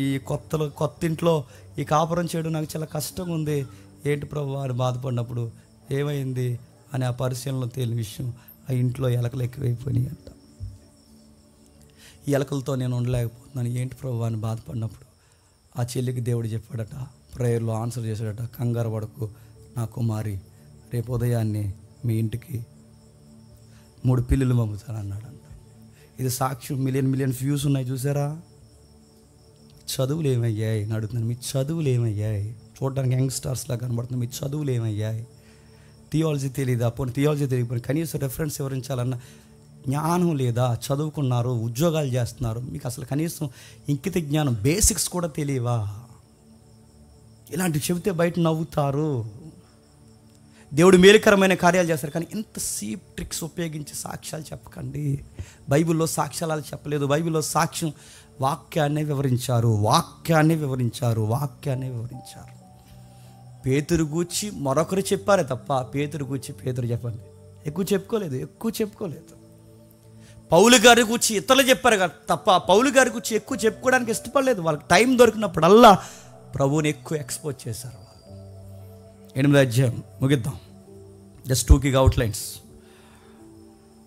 ఈ కొత్త ఇంట్లో ఈ కాపురం చేయడం నాకు చాలా కష్టంగా ఉంది, ఏంటి ప్రభు అని బాధపడినప్పుడు ఏమైంది అని ఆ పరిశీలనలో తేలిన విషయం, ఆ ఇంట్లో ఎలకలు ఎక్కువైపోయినాయి అంట. ఈ ఎలకలతో నేను ఉండలేకపోతున్నాను, ఏంటి ప్రభు అని బాధపడినప్పుడు ఆ చెల్లికి దేవుడు చెప్పాడట, ప్రేయర్లో ఆన్సర్ చేశాడట, కంగారు పడకు నా కుమారి, రేపు ఉదయాన్నే మీ ఇంటికి 3 పిల్లులు పంపుతానన్నాడంట. ఇది సాక్ష్యం. మిలియన్ వ్యూస్ ఉన్నాయి చూసారా. చదువులు ఏమయ్యాయి అని అడుగుతున్నాను. మీ చదువులు ఏమయ్యాయి? చూడడానికి యంగ్స్టర్స్లా కనబడుతుంది. మీ చదువులు ఏమయ్యాయి? థియాలజీ తెలీదా? పోనీ థియాలజీ తెలియకపోతే కనీసం రెఫరెన్స్ వివరించాలన్న జ్ఞానం లేదా? చదువుకున్నారు, ఉద్యోగాలు చేస్తున్నారు, మీకు అసలు కనీసం ఇంకిత జ్ఞానం బేసిక్స్ కూడా తెలియవా? ఇలాంటివి చెబితే బయట నవ్వుతారు. దేవుడు మేలుకరమైన కార్యాలు చేస్తారు, కానీ ఇంత సీప్ ట్రిక్స్ ఉపయోగించి సాక్ష్యాలు చెప్పకండి. బైబిల్లో సాక్ష్యాలు అలా చెప్పలేదు. బైబిల్లో సాక్ష్యం వాక్యాన్ని వివరించారు. పేతురు గూర్చి మరొకరు చెప్పారే తప్ప పేతురు గూర్చి పేతురు చెప్పండి ఎక్కువ చెప్పుకోలేదు. పౌలు గారి గురించి ఇతరులు చెప్పారు తప్ప పౌలు గారి గురించి ఎక్కువ చెప్పుకోవడానికి ఇష్టపడలేదు. వాళ్ళకి టైం దొరికినప్పుడల్లా ప్రభువుని ఎక్కువ ఎక్స్పోజ్ చేశారు. 8వ అధ్యాయం ముగిద్దాం. Just 2 quick outlines.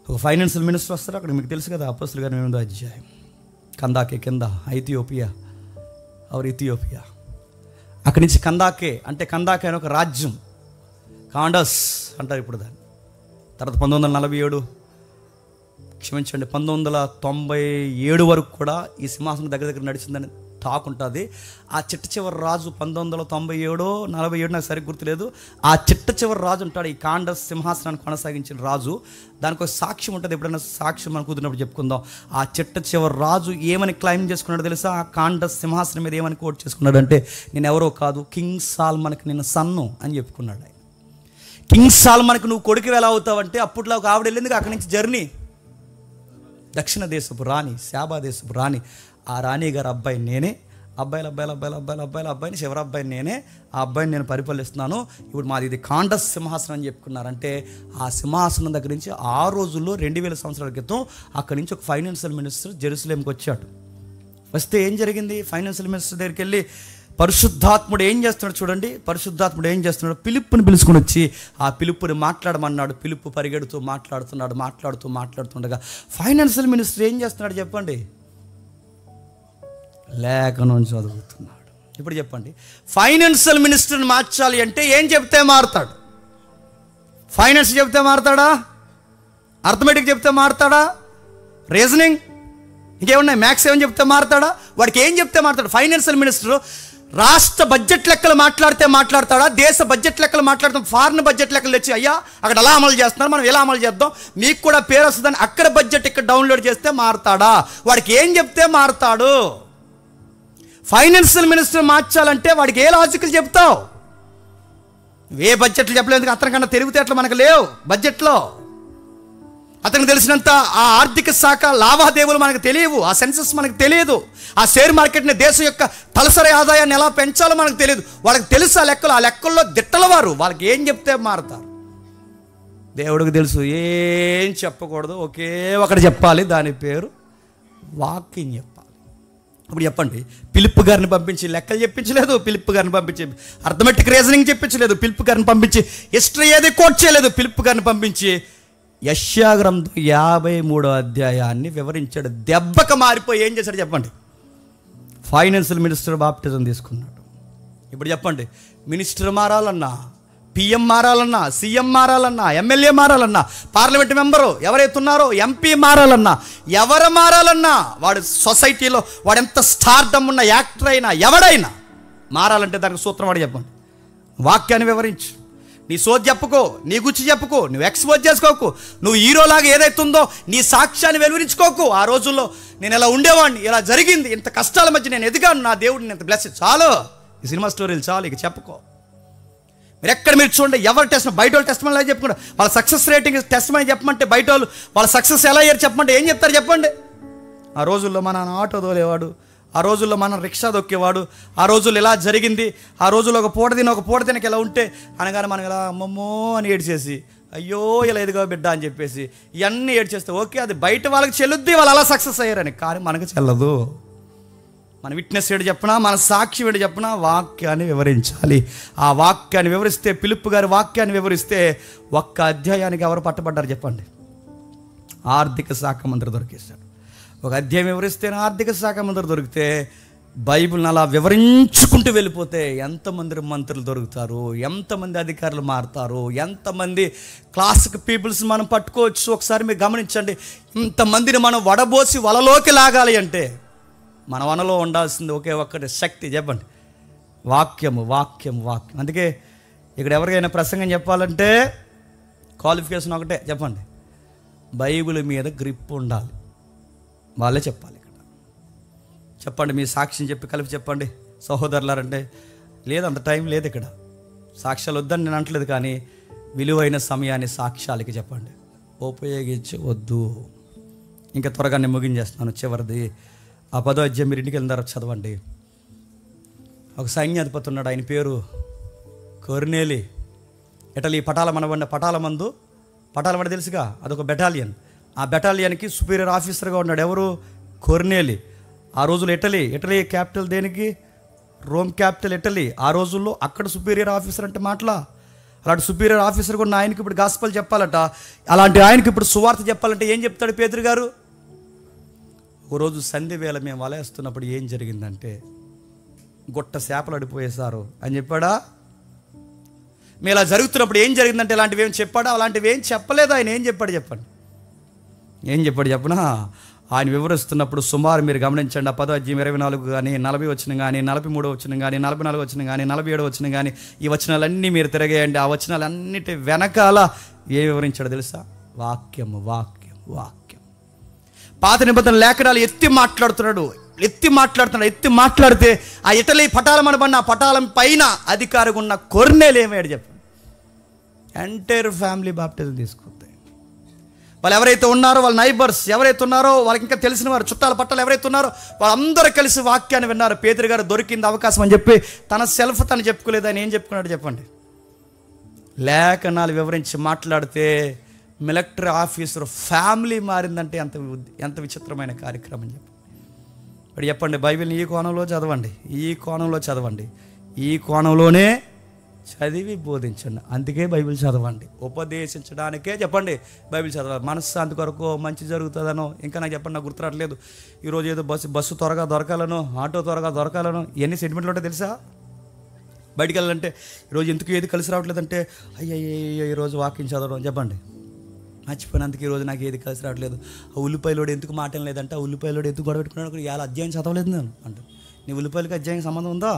ఒక ఫైనాన్షియల్ మినిస్టర్ వస్తారు, అక్కడ మీకు తెలుసు కదా, అపోస్తలుల గారి 8వ అధ్యాయం. కందాకే కింద ఇథియోపియా. అక్కడి నుంచి కందాకే అని ఒక రాజ్యం, కాండస్ అంటారు ఇప్పుడు దాన్ని. తర్వాత 1997 వరకు కూడా ఈ సింహాసనం దగ్గర నడిచిందని టాక్ ఉంటుంది. ఆ చిట్ట చివరి రాజు 1997-47 నాకు సరిగ్గా గుర్తులేదు. ఆ చిట్ట చివరి రాజు ఉంటాడు, ఈ కాండస్ సింహాసనాన్ని కొనసాగించిన రాజు. దానికి ఒక సాక్ష్యం ఉంటుంది, ఎప్పుడైనా సాక్ష్యం మనం కుదిరినప్పుడు చెప్పుకుందాం. ఆ చిట్ట చివరి రాజు ఏమని క్లైమ్ చేసుకున్నాడు తెలుసా? ఆ కాండస్ సింహాసనం మీద ఏమని కోట్ చేసుకున్నాడు అంటే, నేను ఎవరో కాదు, కింగ్ సాల్మన్కి నేను సన్ను అని చెప్పుకున్నాడు. ఆయన కింగ్ సాల్మన్కి నువ్వు కొడుకు ఎలా అవుతావంటే, అప్పట్లో ఒక ఆవిడ వెళ్ళింది అక్కడి నుంచి జర్నీ, దక్షిణ దేశపు రాణి, శాబా దేశపు రాణి. ఆ రాణి గారు అబ్బాయి నేనే, అబ్బాయిని చివరి అబ్బాయిని నేనే, ఆ అబ్బాయిని నేను పరిపాలిస్తున్నాను. ఇప్పుడు మాది ఇది కాండస్ సింహాసనం అని చెప్పుకున్నారంటే, ఆ సింహాసనం దగ్గర నుంచి ఆ రోజుల్లో 2000 సంవత్సరాల క్రితం అక్కడి నుంచి ఒక ఫైనాన్షియల్ మినిస్టర్ జెరూసలేంకి వచ్చాడు. వస్తే ఏం జరిగింది? ఫైనాన్షియల్ మినిస్టర్ దగ్గరికి వెళ్ళి పరిశుద్ధాత్ముడు ఏం చేస్తున్నాడు చూడండి. పిలుపుని పిలుచుకుని వచ్చి ఆ పిలుపుని మాట్లాడమన్నాడు. పిలుపు పరిగెడుతూ మాట్లాడుతుండగా ఫైనాన్షియల్ మినిస్టర్ ఏం చేస్తున్నాడు చెప్పండి? లేఖనం చదువుతున్నాడు. ఇప్పుడు చెప్పండి, ఫైనాన్షియల్ మినిస్టర్ని మార్చాలి అంటే ఏం చెప్తే మారుతాడు? ఫైనాన్స్ చెప్తే మారుతాడా? అర్థమెటిక్ చెప్తే మారుతాడా? రీజనింగ్ ఇంకేమున్నాయి, మ్యాథ్స్ ఏమని చెప్తే మారుతాడా? వాడికి ఏం చెప్తే మారుతాడు? ఫైనాన్షియల్ మినిస్టర్ రాష్ట్ర బడ్జెట్ లెక్కలు మాట్లాడతాడా, దేశ బడ్జెట్ లెక్కలు మాట్లాడతాం, ఫారిన్ బడ్జెట్ లెక్కలు తెచ్చి అయ్యా అక్కడ ఎలా అమలు చేస్తున్నారు, మనం ఎలా అమలు చేద్దాం, మీకు కూడా పేరు వస్తుందని అక్కడ బడ్జెట్ ఇక్కడ డౌన్లోడ్ చేస్తే మారుతాడా? వాడికి ఏం చెప్తే మారుతాడు? ఫైనాన్షియల్ మినిస్టర్ మార్చాలంటే వాడికి ఏ లాజికల్ చెప్తావు? ఏ బడ్జెట్లు చెప్పలేదు, అతనికన్నా తెలివితేటలు మనకు లేవు బడ్జెట్లో. అతనికి తెలిసినంత ఆ ఆర్థిక శాఖ లావాదేవీలు మనకు తెలియవు, ఆ సెన్సస్ మనకు తెలియదు, ఆ షేర్ మార్కెట్ని దేశం యొక్క తలసరి ఆదాయాన్ని ఎలా పెంచాలో మనకు తెలియదు. వాళ్ళకి తెలుసు ఆ లెక్కలు, ఆ లెక్కల్లో దిట్టల వారు. వాళ్ళకి ఏం చెప్తే మారుతారు? దేవుడికి తెలుసు ఏం చెప్పకూడదు, ఒకే ఒకటి చెప్పాలి, దాని పేరు వాక్యం చెప్పాలి. ఇప్పుడు చెప్పండి, ఫిలిప్ గారిని పంపించి లెక్కలు చెప్పించలేదు, ఫిలిప్ గారిని పంపించి అర్థమెటిక్ రీజనింగ్ చెప్పించలేదు, ఫిలిప్ గారిని పంపించి హిస్టరీ ఏది కోట్ చేయలేదు, ఫిలిప్ గారిని పంపించి యెషయా గ్రంథం 53వ అధ్యాయాన్ని వివరించాడు. దెబ్బక మారిపోయి ఏం చేశాడు చెప్పండి? ఫైనాన్షియల్ మినిస్టర్ బాప్టిజం తీసుకున్నాడు. ఇప్పుడు చెప్పండి, మినిస్టర్ మారాలన్నా, పిఎం మారాలన్నా, సీఎం మారాలన్నా, ఎమ్మెల్యే మారాలన్నా, పార్లమెంట్ మెంబరు ఎవరైతే ఉన్నారో ఎంపీ మారాలన్నా, ఎవరు మారాలన్నా, వాడు సొసైటీలో వాడు ఎంత స్టార్డమ్ ఉన్న యాక్టర్ అయినా ఎవడైనా మారాలంటే దానికి సూత్రం వాడు చెప్పండి. వాక్యాన్ని వివరించు. నీ సోది చెప్పుకో, నీ గుచ్చి చెప్పుకో, నువ్వు ఎక్స్పోజ్ చేసుకోకు, నువ్వు హీరోలాగా ఏదైతుందో నీ సాక్ష్యాన్ని వెలువరించుకోకు. ఆ రోజుల్లో నేను ఇలా ఉండేవాడిని, ఇలా జరిగింది, ఇంత కష్టాల మధ్య నేను ఎదిగాను, నా దేవుడిని ఇంత బ్లెస్, చాలు ఈ సినిమా స్టోరీలు చాలు, ఇక చెప్పుకో. మీరు చూడండి, ఎవరి టెస్ట్ బయట వాళ్ళు టెస్ట్ మనీ చెప్పుకుంటారు, వాళ్ళ సక్సెస్ రేటింగ్ టెస్ట్ మనీ చెప్పమంటే బయట వాళ్ళు వాళ్ళ సక్సెస్ ఎలా అయ్యారు చెప్పమంటే ఏం చెప్తారు చెప్పండి? ఆ రోజుల్లో మా నాన్న ఆటో తోలేవాడు, ఆ రోజుల్లో మనం రిక్షా దొక్కేవాడు, ఆ రోజుల్లో ఇలా జరిగింది, ఆ రోజుల్లో ఒక పూట తినక ఇలా ఉంటే అనగానే మనం ఇలా అమ్మమ్మో అని ఏడ్చేసి, అయ్యో ఇలా ఎదుగో బిడ్డ అని చెప్పేసి ఇవన్నీ ఏడ్చేస్తే ఓకే, అది బయట వాళ్ళకి చెల్లుద్ది, వాళ్ళు అలా సక్సెస్ అయ్యారని. కానీ మనకు చెల్లదు. మన విట్నెస్ ఏడు చెప్పినా, మన సాక్షి ఏడు చెప్పినా వాక్యాన్ని వివరించాలి. ఆ వాక్యాన్ని వివరిస్తే, ఫిలిప్ గారి వాక్యాన్ని వివరిస్తే ఒక్క అధ్యాయానికి ఎవరు పట్టబడ్డారు చెప్పండి? ఆర్థిక శాఖ మంత్రి దొరికేశాడు. ఒక అధ్యాయం వివరిస్తేనే ఆర్థిక శాఖ మంత్రి దొరికితే, బైబిల్ని అలా వివరించుకుంటూ వెళ్ళిపోతే ఎంతమంది మంత్రులు దొరుకుతారు, ఎంతమంది అధికారులు మారుతారు, ఎంతమంది క్లాసిక్ పీపుల్స్ మనం పట్టుకోవచ్చు. ఒకసారి మీరు గమనించండి, ఇంతమందిని మనం వడబోసి వలలోకి లాగాలి అంటే మన వనలో ఉండాల్సింది ఒకే ఒక్కటి శక్తి చెప్పండి, వాక్యము వాక్యం వాక్యం. అందుకే ఇక్కడ ఎవరికైనా ప్రసంగం చెప్పాలంటే క్వాలిఫికేషన్ ఒకటే చెప్పండి, బైబిల్ మీద గ్రిప్ ఉండాలి. వాళ్ళే చెప్పాలి. ఇక్కడ చెప్పండి, మీ సాక్ష్యం చెప్పి కలిపి చెప్పండి సహోదరులారంటే, లేదు అంత టైం లేదు ఇక్కడ, సాక్ష్యాలు వద్దని నేను అంటలేదు, కానీ విలువైన సమయాన్ని సాక్ష్యాలకి చెప్పండి, ఉపయోగించవద్దు. ఇంకా త్వరగా నేను ముగించేస్తున్నాను. చివరిది ఆ 10వ అధ్యాయం మీరు ఇంటికి వెళ్ళిన తర్వాత చదవండి. ఒక సైన్యాధిపతి ఉన్నాడు, ఆయన పేరు కొర్నేలి. ఇటలీ పటాలమందు తెలుసుగా, అదొక బెటాలియన్. ఆ బెటాలియన్కి సుపీరియర్ ఆఫీసర్గా ఉన్నాడు ఎవరు? కొర్నేలి. ఆ రోజుల్లో ఇటలీ క్యాపిటల్ దేనికి? Rome capital Italy. ఆ రోజుల్లో అక్కడ సుపీరియర్ ఆఫీసర్ అంటే మాటలా? అలాంటి సుపీరియర్ ఆఫీసర్గా ఉన్న ఆయనకి ఇప్పుడు గాస్పల్ చెప్పాలట. అలాంటి ఆయనకి ఇప్పుడు సువార్త చెప్పాలంటే ఏం చెప్తాడు పేతురు గారు? ఒకరోజు సంధ్య వేళ మేము వలేస్తున్నప్పుడు ఏం జరిగిందంటే, గుట్ట చేపలు అడిపోయేశారు అని చెప్పాడా? మేము ఇలా జరుగుతున్నప్పుడు ఏం జరిగిందంటే ఇలాంటివి ఏం చెప్పాడా? అలాంటివి ఏం చెప్పలేదు ఆయన. ఏం చెప్పాడు చెప్పండి? ఏం చెప్పాడు చెప్పనా? ఆయన వివరిస్తున్నప్పుడు సుమారు మీరు గమనించండి, ఆ 10వ అధ్యాయం 24 కానీ 40 వచనం కానీ 43 వచనం కానీ 44 వచనం కానీ 47 వచనం కానీ ఈ వచనాలన్నీ మీరు తిరగేయండి. ఆ వచనాలన్నిటి వెనకాల ఏ వివరించాడో తెలుసా? వాక్యము వాక్యం వాక్యం. పాత నిబంధన లేఖనాలు ఎత్తి మాట్లాడితే ఆ ఇటలీ పటాలమనబడిన ఆ పటాలం పైన అధికారిగా ఉన్న కొర్నేలి ఏమయ్యాడు చెప్పండి? ఎంటైర్ ఫ్యామిలీ బాప్టిజం తీసుకుంది. వాళ్ళు ఎవరైతే ఉన్నారో, వాళ్ళ నైబర్స్ ఎవరైతే ఉన్నారో, వాళ్ళకి ఇంకా తెలిసిన వారు, చుట్టాల పట్టాలు ఎవరైతే ఉన్నారో వాళ్ళందరూ కలిసి వాక్యాన్ని విన్నారు. పేతురు గారు దొరికింది అవకాశం అని చెప్పి తన సెల్ఫ్ తను చెప్పుకోలేదు. ఆయన ఏం చెప్పుకున్నాడు చెప్పండి? లేఖనాలు వివరించి మాట్లాడితే మిలిటరీ ఆఫీసర్ ఫ్యామిలీ మారిందంటే ఎంత విచిత్రమైన కార్యక్రమం చెప్పండి. ఇప్పుడు చెప్పండి, బైబిల్ని ఈ కోణంలో చదవండి, ఈ కోణంలోనే చదివి బోధించండి. అందుకే బైబిల్ చదవండి, ఉపదేశించడానికే చెప్పండి బైబిల్ చదవాలి. మనశ్శాంతి కొరకు, మంచి జరుగుతుందనో, ఇంకా నాకు చెప్పండి, నాకు గుర్తురాట్లేదు. ఈరోజు ఏదో బస్సు త్వరగా దొరకాలనో, ఆటో త్వరగా దొరకాలనో, ఎన్ని సెంటిమెంట్లు ఉంటాయి తెలుసా? బయటికి వెళ్ళాలంటే ఈరోజు ఎందుకు ఏది కలిసి రావట్లేదంటే, అయ్యయ్యో ఈరోజు వాకింగ్ చదవడం చెప్పండి, మర్చిపోయినందుకు ఈరోజు నాకు ఏది కలిసి రావట్లేదు. ఆ ఉల్లిపాయలోడు ఎందుకు మాటం లేదంటే, ఆ ఉల్లిపాయలోడు ఎందుకు గొడవ పెట్టుకున్నాడు, ఇవాళ అధ్యాయం చదవలేదు నేను అంటే, నీ ఉల్లిపాయలకి అధ్యాయం సంబంధం ఉందా?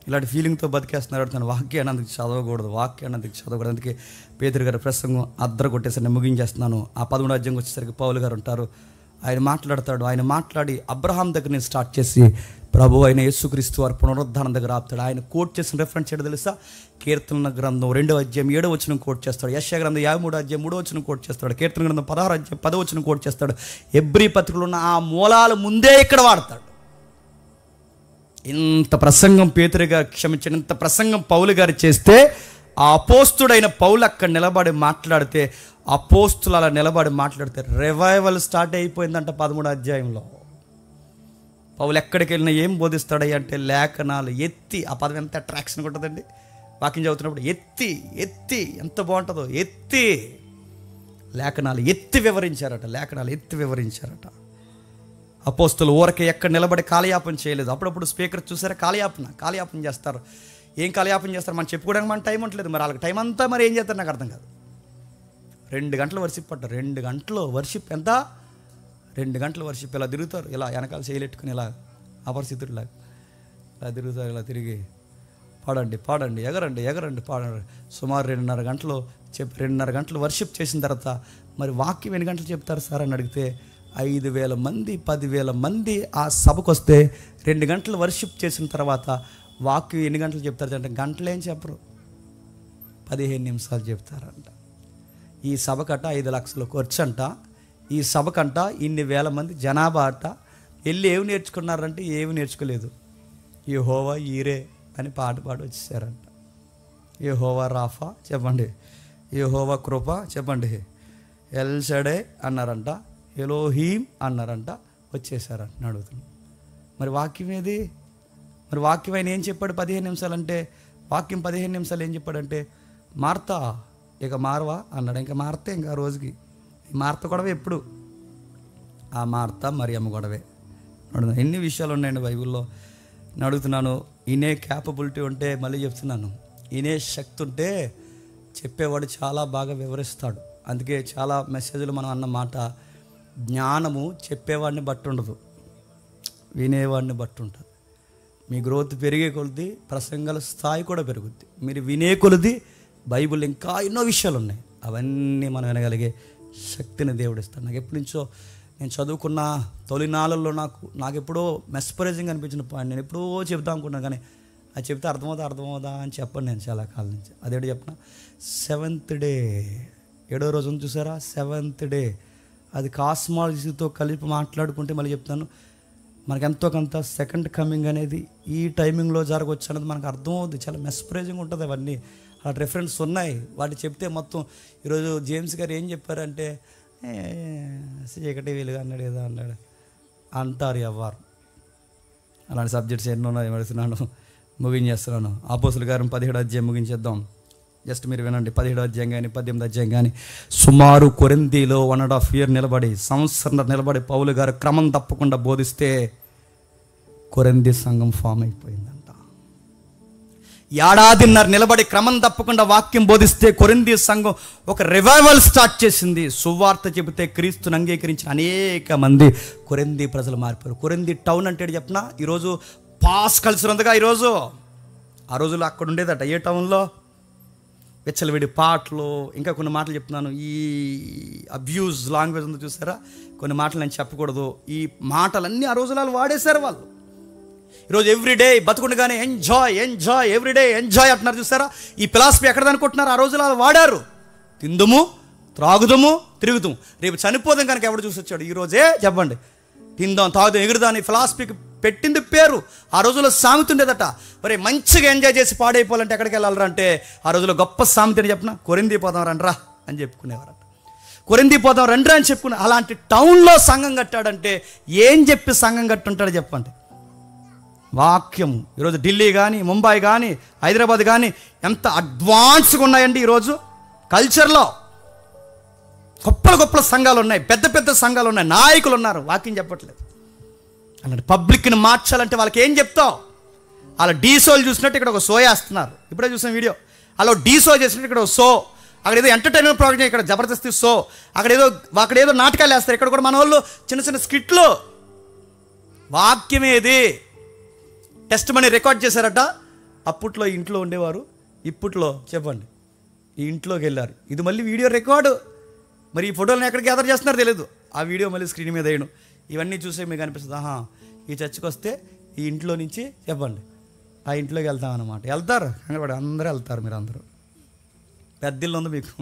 ఇలాంటి ఫీలింగ్తో బతికేస్తున్నారు. తను వాక్యాన్ని అందుకు చదవకూడదు, వాక్యాన్ని అందుకు చదవకూడదు. అందుకే పేతురు గారి ప్రసంగం అద్దరు కొట్టేసి నేను ముగించేస్తున్నాను. ఆ 11వ అధ్యాయం వచ్చేసరికి పౌలు గారు ఉంటారు. ఆయన మాట్లాడతాడు. ఆయన మాట్లాడి అబ్రహాం దగ్గర నేను స్టార్ట్ చేసి ప్రభు అయిన యేసుక్రీస్తు వారి పునరుద్ధానం దగ్గర ఆపుతాడు. ఆయన కోట్ చేసిన రెఫరెన్స్ ఏంటో తెలుసా? కీర్తన గ్రంథం 2వ అధ్యాయం 7వ వచనం కోట్ చేస్తాడు. యెషయా గ్రంథం 53వ అధ్యాయం 3వ వచనం కోట్ చేస్తాడు. కీర్తన గ్రంథం 16వ అధ్యాయం 10వ వచనం కోట్ చేస్తాడు. హెబ్రీ పత్రికలో ఉన్న ఆ మూలాలు ముందే ఇక్కడ వాడతాడు. ఇంత ప్రసంగం పేతురుగా ఇంత ప్రసంగం పౌలు గారు చేస్తే ఆ అపోస్తుడైన పౌలు అక్కడ నిలబడి మాట్లాడితే, అపోస్తులు అలా నిలబడి మాట్లాడితే రివైవల్ స్టార్ట్ అయిపోయిందంట 13వ అధ్యాయంలో. పౌలు ఎక్కడికి వెళ్ళినా ఏం బోధిస్తాడయ్య అంటే లేఖనాలు ఎత్తి, ఆ పదం ఎంత అట్రాక్షన్ ఉంటుందండి వాక్యం చదువుతున్నప్పుడు. ఎత్తి ఎత్తి ఎంత బాగుంటుందో, ఎత్తి లేఖనాలు ఎత్తి వివరించారట. అపోస్తులు ఊరకే ఎక్కడ నిలబడి కాలయాపన చేయలేదు. అప్పుడప్పుడు స్పీకర్ చూసారా కాలయాపన చేస్తారు. ఏం కాలయాపన చేస్తారు? మనం చెప్పుకోవడానికి మన టైం ఉండలేదు. మరి వాళ్ళకి టైం అంతా మరి ఏం చేస్తారు నాకు అర్థం కాదు. 2 గంటలు వర్షిప్ పట్టారు. 2 గంటలు వర్షిప్ ఎంత? 2 గంటలు వర్షిప్. ఇలా తిరుగుతారు, ఇలా వెనకాల చేయలెట్టుకుని ఇలా అపరిస్థితుడిలాగా ఇలా తిరుగుతారు. ఇలా తిరిగి పాడండి ఎగరండి పాడండి. సుమారు 2.5 గంటలు వర్షిప్ చేసిన తర్వాత మరి వాక్యం ఎన్ని గంటలు చెప్తారు సార్ అని అడిగితే 5,000 మంది 10,000 మంది ఆ సభకు వస్తే 2 గంటలు వర్షిప్ చేసిన తర్వాత వాక్యం ఎన్ని గంటలు చెప్తారు అంటే గంటలు ఏం చెప్పరు, 15 నిమిషాలు చెప్తారంట. ఈ సభకట 5 లక్షల ఖర్చు అంట. ఈ సభకంట ఇన్ని వేల మంది జనాభా అట. వెళ్ళి ఏమి నేర్చుకున్నారంటే ఏమి నేర్చుకోలేదు. యెహోవా ఈరే అని పాడి వచ్చేసారంట. యెహోవా రాఫా చెప్పండి, యెహోవా కృప చెప్పండి, ఎల్ షడే అన్నారంట, ఎలోహీం అన్నారంట, వచ్చేసారంట. అడుగుతున్నాను మరి వాక్యం ఏది? మరి వాక్యం ఆయన ఏం చెప్పాడు? 15 నిమిషాలు అంటే వాక్యం 15 నిమిషాలు ఏం చెప్పాడంటే మార్తా ఇక మారవా అన్నాడు. ఇంకా మారితే ఇంకా రోజుకి మార్త గొడవ ఎప్పుడు? ఆ మార్త మరియమ్మ గొడవే. ఎన్ని విషయాలు ఉన్నాయండి బైబిల్లో. నేను అడుగుతున్నాను, ఇనే క్యాపబిలిటీ ఉంటే, మళ్ళీ చెప్తున్నాను, ఇనే శక్తి ఉంటే చెప్పేవాడు చాలా బాగా వివరిస్తాడు. అందుకే చాలా మెసేజ్లు మనం అన్న మాట, జ్ఞానము చెప్పేవాడిని బట్టి ఉండదు, వినేవాడిని బట్టి ఉంటుంది. మీ గ్రోత్ పెరిగే కొలది ప్రసంగాల స్థాయి కూడా పెరుగుద్ది. మీరు వినే కొలది బైబిల్ ఇంకా ఎన్నో విషయాలు ఉన్నాయి, అవన్నీ మనం వినగలిగే శక్తిని దేవుడు ఇస్తాడు. నాకు ఎప్పటి నుంచో నేను చదువుకున్న తొలినాళ్ళల్లో నాకు ఎప్పుడో మెస్పరైజింగ్ అనిపించిన పాయింట్ నేను ఎప్పుడో చెప్తాం అనుకున్నాను. కానీ అది చెప్తే అర్థమవుదా అని చెప్పండి నేను చాలా కాలం నుంచి. అదేంటి చెప్పిన 7th డే 7వ రోజు ఉంది చూసారా, 7th డే, అది కాస్మాలజీతో కలిపి మాట్లాడుకుంటే మళ్ళీ చెప్తాను, మనకు ఎంతో కొంత సెకండ్ కమింగ్ అనేది ఈ టైమింగ్లో జరగవచ్చు అనేది మనకు అర్థమవుద్ది. చాలా మెస్పరైజింగ్ ఉంటుంది. అవన్నీ ఆ రెఫరెన్స్ ఉన్నాయి, వాటి చెప్తే మొత్తం. ఈరోజు జేమ్స్ గారు ఏం చెప్పారంటే చీకటి వీలుగా అన్నాడు ఏదో అన్నాడు అంటారు ఎవ్వరు. అలాంటి సబ్జెక్ట్స్ ఎన్నో ఉన్నాయి, అడుగుతున్నాను, ముగించేస్తున్నాను. అపోస్తుల కార్యం 17వ అధ్యాయం ముగించేద్దాం. జస్ట్ మీరు వినండి. 17వ అధ్యాయం కానీ 18వ అధ్యాయం కానీ సుమారు కొరింథీలో 1.5 year నిలబడి, సంవత్సరం నిలబడి పౌలు గారు క్రమం తప్పకుండా బోధిస్తే కొరింథీ సంఘం ఫామ్ అయిపోయిందంట. 1.5 years నిలబడి క్రమం తప్పకుండా వాక్యం బోధిస్తే కొరింథీ సంఘం ఒక రివైవల్ స్టార్ట్ చేసింది. సువార్త చెబితే క్రీస్తుని అంగీకరించిన అనేక మంది కొరింథీ ప్రజలు మారిపోయారు. కొరింథీ టౌన్ అంటే చెప్పిన ఈరోజు పాస్ కల్చర్ ఉందిగా. ఈరోజు ఆ రోజుల్లో అక్కడ ఉండేదట. ఏ టౌన్లో? వెచ్చలవిడి పాటలు, ఇంకా కొన్ని మాటలు చెప్తున్నాను. ఈ అబ్యూజ్ లాంగ్వేజ్ ఉందో చూసారా, కొన్ని మాటలు నేను చెప్పకూడదు. ఈ మాటలన్నీ ఆ రోజులలో వాడేశారు వాళ్ళు. ఈరోజు ఎవ్రీడే బతుకుండగానే ఎంజాయ్ ఎవ్రీడే ఎంజాయ్ అంటున్నారు చూసారా. ఈ ఫిలాసఫీ ఎక్కడదనుకుంటున్నారు? ఆ రోజులలో వాడారు. తిందుము, త్రాగుదము, తిరుగుతాం, రేపు చనిపోదాం కనుక ఎవడు చూసి వచ్చాడు? ఈరోజే చెప్పండి, తిందాం, తాగుదాం, ఎగురుదాం అని ఫిలాసఫీకి పెట్టింది పేరు. ఆ రోజుల్లో సామెత ఉండేదట, మరి మంచిగా ఎంజాయ్ చేసి పాడైపోవాలంటే ఎక్కడికి వెళ్ళాలరా అంటే ఆ రోజుల్లో గొప్ప సామెత అని చెప్పిన కొరింథీ పోదాం రండ్రా అని చెప్పుకునేవారట. కొరింథీ పోదాం రండ్రా అని చెప్పుకునే అలాంటి టౌన్లో సంఘం కట్టాడంటే ఏం చెప్పి సంఘం కట్టుంటాడు చెప్పండి? వాక్యం. ఈరోజు ఢిల్లీ కానీ, ముంబై కానీ, హైదరాబాద్ కానీ ఎంత అడ్వాన్స్గా ఉన్నాయండి ఈరోజు కల్చర్లో. గొప్పల సంఘాలు ఉన్నాయి, పెద్ద సంఘాలు ఉన్నాయి, నాయకులు ఉన్నారు, వాక్యం చెప్పట్లేదు. అలాంటి పబ్లిక్ని మార్చాలంటే వాళ్ళకి ఏం చెప్తావు? అలా డీసోలు చూసినట్టు ఇక్కడ ఒక షో వేస్తున్నారు. ఇప్పుడే చూసిన వీడియో, అలా డీసో చేసినట్టు ఇక్కడ ఒక షో, అక్కడ ఏదో ఎంటర్టైన్మెంట్ ప్రోగ్రామ్, ఇక్కడ జబర్దస్త్ షో, అక్కడేదో నాటకాలు వేస్తారు, ఇక్కడ కూడా మన వాళ్ళు చిన్న స్కిట్లు. వాక్యం ఏది? టెస్ట్ మనీ రికార్డ్ చేశారట. అప్పట్లో ఇంట్లో ఉండేవారు, ఇప్పట్లో చెప్పండి ఈ ఇంట్లోకి వెళ్ళారు. ఇది మళ్ళీ వీడియో రికార్డు. మరి ఈ ఫోటోలను ఎక్కడికి గ్యాదర్ చేస్తున్నారో తెలియదు. ఆ వీడియో మళ్ళీ స్క్రీన్ మీద వేయడం, ఇవన్నీ చూసే మీకు అనిపిస్తుంది, ఆహా ఈ చర్చికి వస్తే ఈ ఇంట్లో నుంచి చెప్పండి ఆ ఇంట్లోకి వెళ్తామన్నమాట. వెళ్తారు కంగారు, అందరూ వెళ్తారు. మీరు అందరూ పెద్దిల్లు ఉంది మీకు.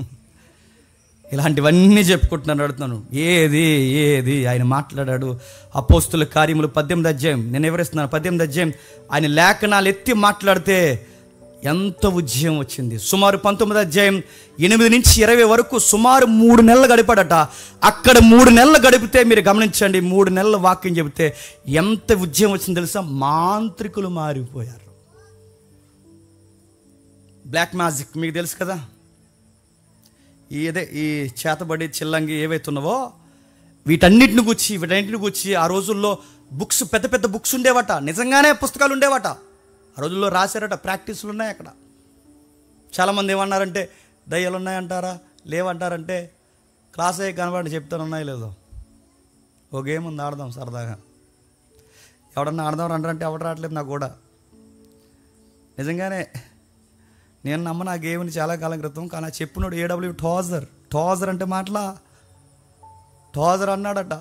ఇలాంటివన్నీ చెప్పుకుంటున్నాను, అడుగుతున్నాను. ఏది ఆయన మాట్లాడాడు. అపోస్తుల కార్యములు 18వ అధ్యాయం, నేను వివరిస్తున్నాను 18వ అధ్యాయం. ఆయన లేఖనాలు ఎత్తి మాట్లాడితే ఎంత ఉద్యమం వచ్చింది. సుమారు 19వ అధ్యాయం 8 నుంచి 20 వరకు సుమారు 3 నెలలు గడిపాడట. అక్కడ 3 నెలలు గడిపితే మీరు గమనించండి, 3 నెలల వాక్యం చెబితే ఎంత ఉద్యమం వచ్చింది తెలుసా? మాంత్రికులు మారిపోయారు. బ్లాక్ మ్యాజిక్ మీకు తెలుసు కదా, ఈ చేతబడి చిల్లంగి ఏవైతే ఉన్నావో వీటన్నిటిని గుచ్చి ఆ రోజుల్లో బుక్స్, పెద్ద పెద్ద బుక్స్ ఉండేవట, నిజంగానే పుస్తకాలు ఉండేవట. ఆ రోజుల్లో రాశారట, ప్రాక్టీసులు ఉన్నాయి అక్కడ. చాలామంది ఏమన్నారంటే దయ్యాలు ఉన్నాయంటారా, లేవంటారంటే క్లాస్ అయ్యి కనబడి చెప్తాను ఉన్నాయో లేదో. ఓ గేమ్ ఉంది, ఆడదాం సరదాగా. ఎవడన్నా ఆడదాం అంటారంటే ఎవడు రావట్లేదు నాకు కూడా. నిజంగానే నేను నమ్మను ఆ గేమ్ని చాలా కాలం క్రితం. కానీ చెప్పినాడు ఏడబ్ల్యూ టోజర్ అంటే మాటలా టోజర్ అన్నాడట.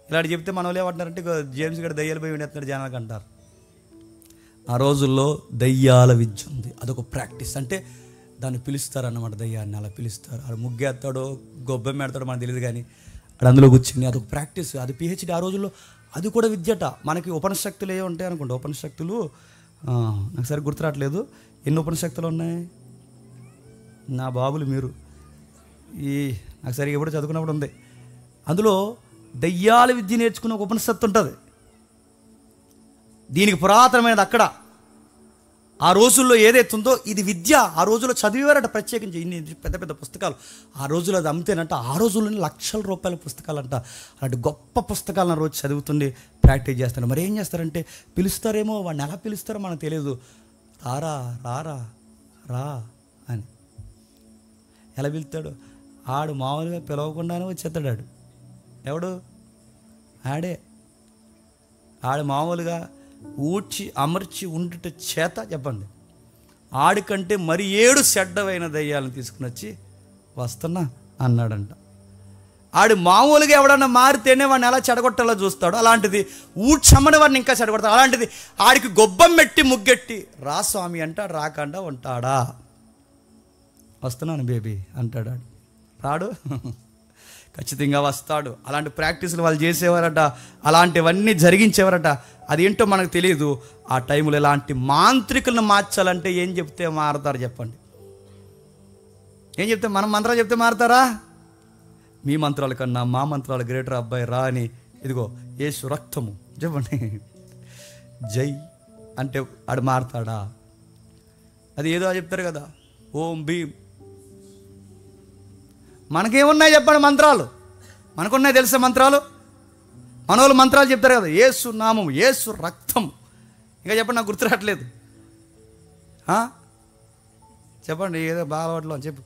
ఇలాంటి చెప్తే మనం ఏమంటున్నారంటే జేమ్స్ గడ దయ్యాలు పోయి వినేస్తున్నాడు జనాలకు అంటారు. ఆ రోజుల్లో దయ్యాల విద్య ఉంది, అదొక ప్రాక్టీస్. అంటే దాన్ని పిలుస్తారన్నమాట, దయ్యాన్ని అలా పిలుస్తారు. అది ముగ్గేస్తాడో గొబ్బెం పెడతాడో మనకు తెలియదు, కానీ అది అందులో కూర్చుని అదొక ప్రాక్టీస్, అది పిహెచ్డి. ఆ రోజుల్లో అది కూడా విద్యట. మనకి ఉపనిషక్తులు ఏ ఉంటాయి అనుకోండి, ఉపనిషక్తులు నాకు సరిగ్గా గుర్తురావట్లేదు. ఎన్ని ఉపనిషక్తులు ఉన్నాయి నా బాబులు మీరు, నాకు సరిగ్గా ఎప్పుడు చదువుకున్నప్పుడు ఉంది. అందులో దయ్యాల విద్య నేర్చుకునే ఒక ఉపనిషత్తు ఉంటుంది. దీనికి పురాతనమైనది అక్కడ. ఆ రోజుల్లో ఏదైతే ఉందో ఇది విద్య. ఆ రోజుల్లో చదివేవారట ప్రత్యేకించి ఇన్ని పెద్ద పెద్ద పుస్తకాలు. ఆ రోజుల్లో అది అమ్మితేనంట, ఆ రోజుల్లోనే లక్షల రూపాయల పుస్తకాలంట. అలాంటి గొప్ప పుస్తకాలను రోజు చదువుతుండి ప్రాక్టీస్ చేస్తాడు. మరి ఏం చేస్తారంటే పిలుస్తారేమో, వాడిని ఎలా పిలుస్తారో మనకు తెలియదు. రారా రారా రా అని ఎలా పిలుస్తాడు? ఆడు మామూలుగా పిలవకుండానే వచ్చేస్తాడు. ఎవడు? ఆడు మామూలుగా ఊడ్చి అమర్చి ఉండుట చేత చెప్పండి ఆడికంటే మరి 7 చెడ్డవైన దయ్యాలను తీసుకుని వచ్చి వస్తున్నా అన్నాడంట. ఆడు మామూలుగా ఎవడన్నా మారితేనే వాడిని ఎలా చెడగొట్టాలో చూస్తాడు. అలాంటిది ఊడ్చమ్మని వాడిని ఇంకా చెడగొడతాడు. అలాంటిది ఆడికి గొబ్బం పెట్టి ముగ్గెట్టి రా స్వామి అంటాడు, రాకుండా ఉంటాడా? వస్తున్నాను బేబీ అంటాడు. రాడు, ఖచ్చితంగా వస్తాడు. అలాంటి ప్రాక్టీసులు వాళ్ళు చేసేవారట, అలాంటివన్నీ జరిగించేవారట. అదేంటో మనకు తెలియదు. ఆ టైంలో ఇలాంటి మాంత్రికులను మార్చాలంటే ఏం చెప్తే మారుతారు చెప్పండి? ఏం చెప్తే? మనం మంత్రాలు చెప్తే మారుతారా? మీ మంత్రాల కన్నా మా మంత్రాలు గ్రేటర్ అబ్బాయి రా అని, ఇదిగో యేసు రక్తము చెప్పండి జై అంటే ఆడు మారుతాడా? అది ఏదో చెప్తారు కదా, ఓం భీమ్. మనకేమున్నాయి చెప్పండి మంత్రాలు? మనకున్నాయి తెలుసా మంత్రాలు? మన వాళ్ళు మంత్రాలు చెప్తారు కదా, యేసు నామం, యేసు రక్తం. ఇంకా చెప్పండి, నాకు గుర్తురావట్లేదు. చెప్పండి ఏదో బాగా అలవాట్లో అని చెప్పు.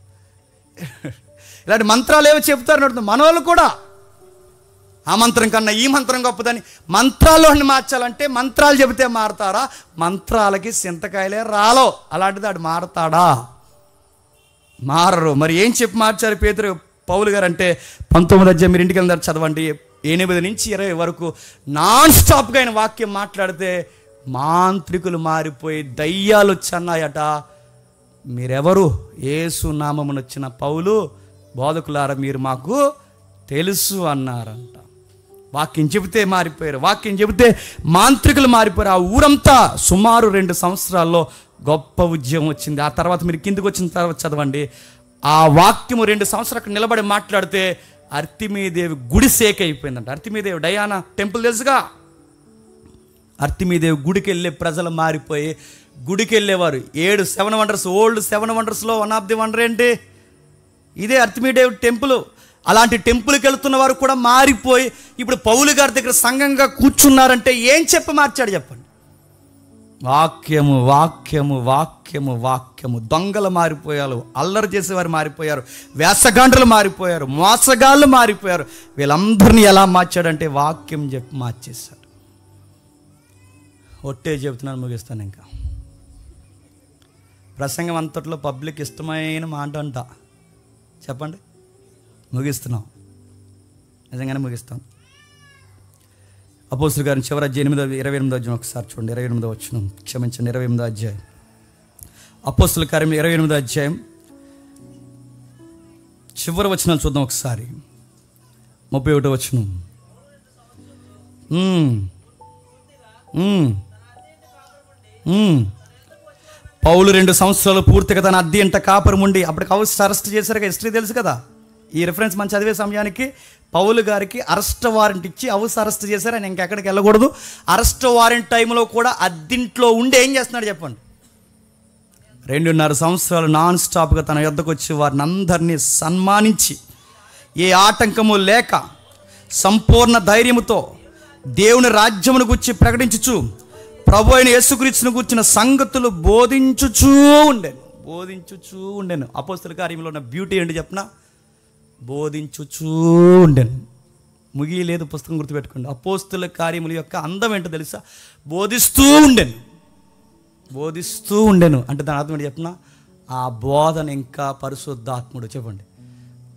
ఇలాంటి మంత్రాలు ఏవో చెప్తారు నడుతుంది. మన వాళ్ళు కూడా ఆ మంత్రం కన్నా ఈ మంత్రం గొప్పదని మంత్రాల్లోని మార్చాలంటే మంత్రాలు చెబితే మారుతారా? మంత్రాలకి సింతకాయలే రాలో. అలాంటిది ఆడు మారతాడా? మారరు. మరి ఏం చెప్పి మార్చారు పేతురు పౌలు గారు అంటే 19వ అధ్యాయం మీరు ఇంటికి వెళ్ళారు చదవండి. 8 నుంచి 20 వరకు నాన్ స్టాప్గా ఆయన వాక్యం మాట్లాడితే మాంత్రికులు మారిపోయి దయ్యాలు వచ్చన్నాయట. మీరెవరు? యేసు నామమున వచ్చిన పౌలు బోధకులారా మీరు మాకు తెలుసు అన్నారంట. వాక్యం చెబితే మారిపోయారు, వాక్యం చెబితే మాంత్రికులు మారిపోయారు. ఆ ఊరంతా సుమారు 2 సంవత్సరాల్లో గొప్ప ఉద్యమం వచ్చింది. ఆ తర్వాత మీరు కిందికి వచ్చిన తర్వాత చదవండి. ఆ వాక్యము 2 సంవత్సరాలు నిలబడి మాట్లాడితే అర్తిమీదేవి గుడి సేక్ అయిపోయిందంట. అర్తిమీదేవి డయానా టెంపుల్ తెలుసుగా. అర్తిమీదేవి గుడికి వెళ్ళే ప్రజలు మారిపోయి గుడికి వెళ్ళేవారు. 7 wonders, old 7 వండర్స్లో 1 of the wonder ఏంటి? ఇదే అర్తిమీదేవి టెంపుల్. అలాంటి టెంపుల్కి వెళ్తున్న వారు కూడా మారిపోయి ఇప్పుడు పౌలు గారి దగ్గర సంఘంగా కూర్చున్నారంటే ఏం చెప్పి మార్చాడు చెప్పండి? వాక్యము వాక్యము వాక్యము వాక్యము. దొంగలు మారిపోయారు, అల్లరి చేసేవారు మారిపోయారు, వేసగాండ్రులు మారిపోయారు, మోసగాళ్ళు మారిపోయారు. వీళ్ళందరినీ ఎలా మార్చాడంటే వాక్యం చెప్పి మార్చేశాడు. ఒట్టే చెబుతున్నాను, ముగిస్తాను ఇంకా. ప్రసంగం అంతట్లో పబ్లిక్ ఇష్టమైన మాట అంట. చెప్పండి, ముగిస్తున్నాం, నిజంగానే ముగిస్తాం. అపోస్తలుల కార్యం చివరి అధ్యాయం 28వ అధ్యాయం ఒకసారి చూడండి. 28వ వచనం, క్షమించండి, 28వ అధ్యాయం. అపోస్తలుల కార్యం 28వ అధ్యాయం చివరి వచనాలు చూద్దాం ఒకసారి. 31వ వచనం. పౌలు 2 సంవత్సరాలు పూర్తిగా తన అద్దె ఇంట కాపురం ఉండి, అప్పటికి అరెస్ట్ చేశారు కదా, హిస్టరీ తెలుసు కదా. ఈ రిఫరెన్స్ మనం చదివే సమయానికి పౌలు గారికి అరెస్ట్ వారెంట్ ఇచ్చి అరెస్ట్ చేశారు. ఆయన ఇంకెక్కడికి వెళ్ళకూడదు. అరెస్ట్ వారెంట్ టైంలో కూడా అద్దింట్లో ఉండి ఏం చేస్తున్నాడు చెప్పండి? 2.5 సంవత్సరాలు నాన్ స్టాప్గా తన యొద్దకు వచ్చి వారిని అందరినీ సన్మానించి, ఏ ఆటంకము లేక సంపూర్ణ ధైర్యముతో దేవుని రాజ్యమును గురించి ప్రకటించుచు, ప్రభు అయిన యేసుక్రీస్తును గురించిన సంగతులు బోధించుచూ ఉండెను. అపోస్తలుల కార్యంలో ఉన్న బ్యూటీ ఏంటి చెప్పనా? బోధించుచూ ఉండెను. ముగియలేదు పుస్తకం, గుర్తుపెట్టుకోండి. అపోస్తలుల కార్యముల యొక్క అందం ఏంటో తెలుసా? బోధిస్తూ ఉండెను అంటే దాని అర్థం ఏంటి చెప్పనా? ఆ బోధన ఇంకా పరిశుద్ధాత్ముడు చెప్పండి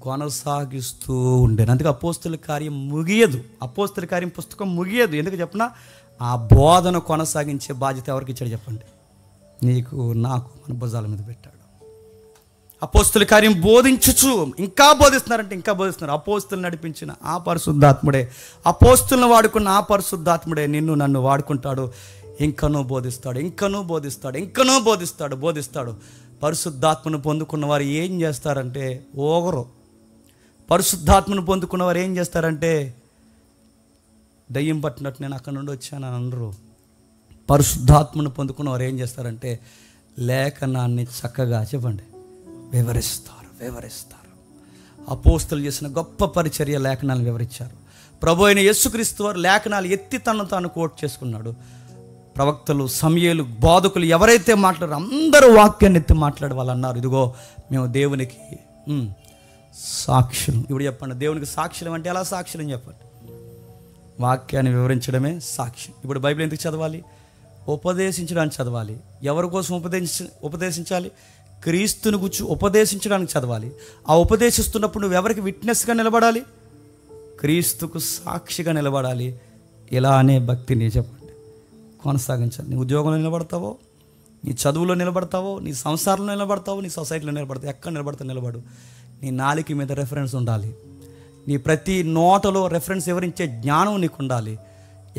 కొనసాగిస్తూ ఉండేను. అందుకే అపోస్తలుల కార్యం ముగియదు, అపోస్తలుల కార్యం పుస్తకం ముగియదు. ఎందుకు చెప్పనా? ఆ బోధన కొనసాగించే బాధ్యత ఎవరికి ఇచ్చాడు చెప్పండి? నీకు, నాకు, మన భుజాల మీద పెట్టాడు. అపోస్తలుల కార్యం బోధించుచు ఇంకా బోధిస్తున్నారంటే ఇంకా బోధిస్తున్నారు. అపోస్తలులు నడిపించిన ఆ పరిశుద్ధాత్ముడే, అపోస్తలులను వాడుకున్న ఆ పరిశుద్ధాత్ముడే నిన్ను నన్ను వాడుకుంటాడు. ఇంకనూ బోధిస్తాడు. పరిశుద్ధాత్మను పొందుకున్న వారు ఏం చేస్తారంటే ఓగరు. పరిశుద్ధాత్మను పొందుకున్న వారు ఏం చేస్తారంటే దయ్యం పట్టినట్టు నేను అక్కడ నుండి వచ్చానని అనరు. పరిశుద్ధాత్మను పొందుకున్న వారు ఏం చేస్తారంటే లేఖనాన్ని చక్కగా చెప్పండి వివరిస్తారు. అపోస్తలులు చేసిన గొప్ప పరిచర్య లేఖనాలను వివరించారు. ప్రభు అయిన యేసుక్రీస్తు వారు లేఖనాలు ఎత్తి తను తాను కోట్ చేసుకున్నాడు. ప్రవక్తలు, సమూయేలు, బోధకులు ఎవరైతే మాట్లాడారో అందరూ వాక్యాన్ని ఎత్తి మాట్లాడే వాళ్ళు అన్నారు, ఇదిగో మేము దేవునికి సాక్షులు. ఇప్పుడు చెప్పండి, దేవునికి సాక్షులం అంటే ఎలా సాక్షులం చెప్పండి? వాక్యాన్ని వివరించడమే సాక్ష్యం. ఇప్పుడు బైబిల్ ఎందుకు చదవాలి? ఉపదేశించడానికి చదవాలి. ఎవరి కోసం ఉపదేశించాలి? క్రీస్తుని గురించి ఉపదేశించడానికి చదవాలి. ఆ ఉపదేశిస్తున్నప్పుడు నువ్వు ఎవరికి విట్నెస్గా నిలబడాలి? క్రీస్తుకు సాక్షిగా నిలబడాలి. ఇలా అనే భక్తిని చెప్పండి కొనసాగించాలి. నీ ఉద్యోగంలో నిలబడతావో, నీ చదువులో నిలబడతావో, నీ సంసారంలో నిలబడతావో, నీ సొసైటీలో నిలబడతావు, ఎక్కడ నిలబడతావు నిలబడు. నీ నాలుక మీద రెఫరెన్స్ ఉండాలి. నీ ప్రతి నోటలో రెఫరెన్స్ వివరించే జ్ఞానం నీకు ఉండాలి.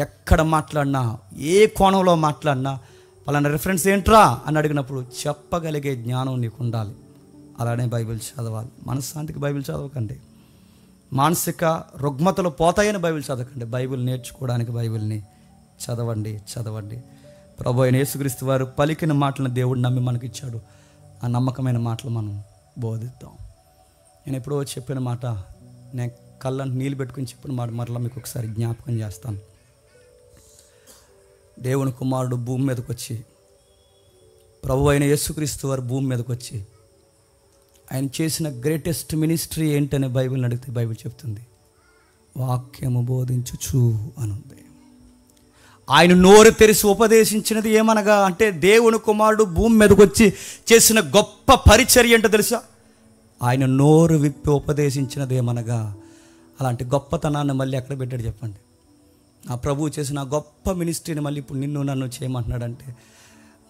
ఎక్కడ మాట్లాడినా, ఏ కోణంలో మాట్లాడినా పలానా రెఫరెన్స్ ఏంట్రా అని అడిగినప్పుడు చెప్పగలిగే జ్ఞానం నీకు ఉండాలి. అలానే బైబిల్ చదవాలి. మనశ్శాంతికి బైబిల్ చదవకండి, మానసిక రుగ్మతలు పోతాయని బైబిల్ చదవకండి. బైబిల్ నేర్చుకోవడానికి బైబిల్ని చదవండి. ప్రభు అయిన యేసుక్రీస్తు వారు పలికిన మాటలను దేవుడు నమ్మి మనకిచ్చాడు. ఆ నమ్మకమైన మాటలు మనం బోధిద్దాం. నేను ఎప్పుడో చెప్పిన మాట, నేను కళ్ళని నీళ్ళు పెట్టుకుని చెప్పిన మాట మరలా మీకు ఒకసారి జ్ఞాపకం చేస్తాను. దేవుని కుమారుడు భూమి మీదకి వచ్చి, ప్రభు అయిన యేసుక్రీస్తు వారు భూమి మీదకి వచ్చి ఆయన చేసిన గ్రేటెస్ట్ మినిస్ట్రీ ఏంటనే బైబిల్ని అడిగితే బైబిల్ చెప్తుంది వాక్యము బోధించుచు అనుంది. ఆయన నోరు తెరిచి ఉపదేశించినది ఏమనగా అంటే దేవుని కుమారుడు భూమి మీదకి వచ్చి చేసిన గొప్ప పరిచర్య ఏంటో తెలుసా? ఆయన నోరు విప్పి ఉపదేశించినది ఏమనగా. అలాంటి గొప్పతనాన్ని మళ్ళీ ఎక్కడ పెట్టాడు చెప్పండి? ఆ ప్రభువు చేసిన గొప్ప మినిస్ట్రీని మళ్ళీ ఇప్పుడు నిన్ను నన్ను చేయమంటున్నాడంటే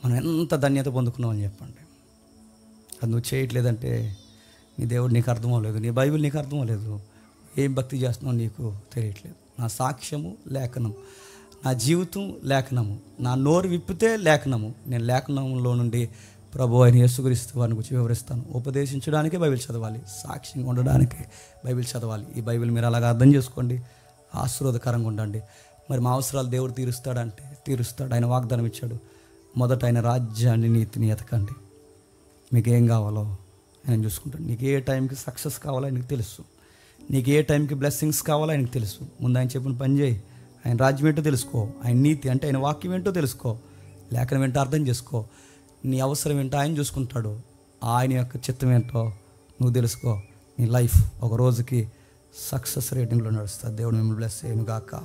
మనం ఎంత ధన్యత పొందుకున్నామని చెప్పండి. అది నువ్వు చేయట్లేదంటే నీ దేవుడు నీకు అర్థం అవ్వలేదు, నీ బైబిల్ నీకు అర్థం అవ్వలేదు, ఏం భక్తి చేస్తున్నావు నీకు తెలియట్లేదు. నా సాక్ష్యము లేఖనం, నా జీవితం లేఖనము, నా నోరు విప్పితే లేఖనము. నేను లేఖనంలో నుండి ప్రభు అయిన యేసుక్రీస్తు వారిని గురించి వివరిస్తాను. ఉపదేశించడానికే బైబిల్ చదవాలి, సాక్ష్యంగా ఉండడానికి బైబిల్ చదవాలి. ఈ బైబిల్ మీరు అలాగా అర్థం చేసుకోండి, ఆశీర్వాదకరంగా ఉండండి. మరి మా అవసరాలు దేవుడు తీరుస్తాడంటే తీరుస్తాడు. ఆయన వాగ్దానం ఇచ్చాడు, మొదట ఆయన రాజ్యాన్ని నీతిని ఎతకండి, మీకేం కావాలో ఆయన చూసుకుంటాడు. నీకు ఏ టైంకి సక్సెస్ కావాలో ఆయనకు తెలుసు, నీకు ఏ టైంకి బ్లెస్సింగ్స్ కావాలో ఆయనకు తెలుసు. ముందు ఆయన చెప్పిన పని చేయి, ఆయన రాజ్యం ఏంటో తెలుసుకో, ఆయన నీతి అంటే ఆయన వాక్యం ఏంటో తెలుసుకో, లేఖనం ఏంటో అర్థం చేసుకో. నీ అవసరం ఏంటో ఆయన చూసుకుంటాడు, ఆయన యొక్క చిత్తం ఏంటో నువ్వు తెలుసుకో. నీ లైఫ్ ఒక రోజుకి సక్సెస్ రేటింగ్లో నడుస్తుంది. దేవుడు మిమ్మల్ని బ్లెస్ చేయను గాక.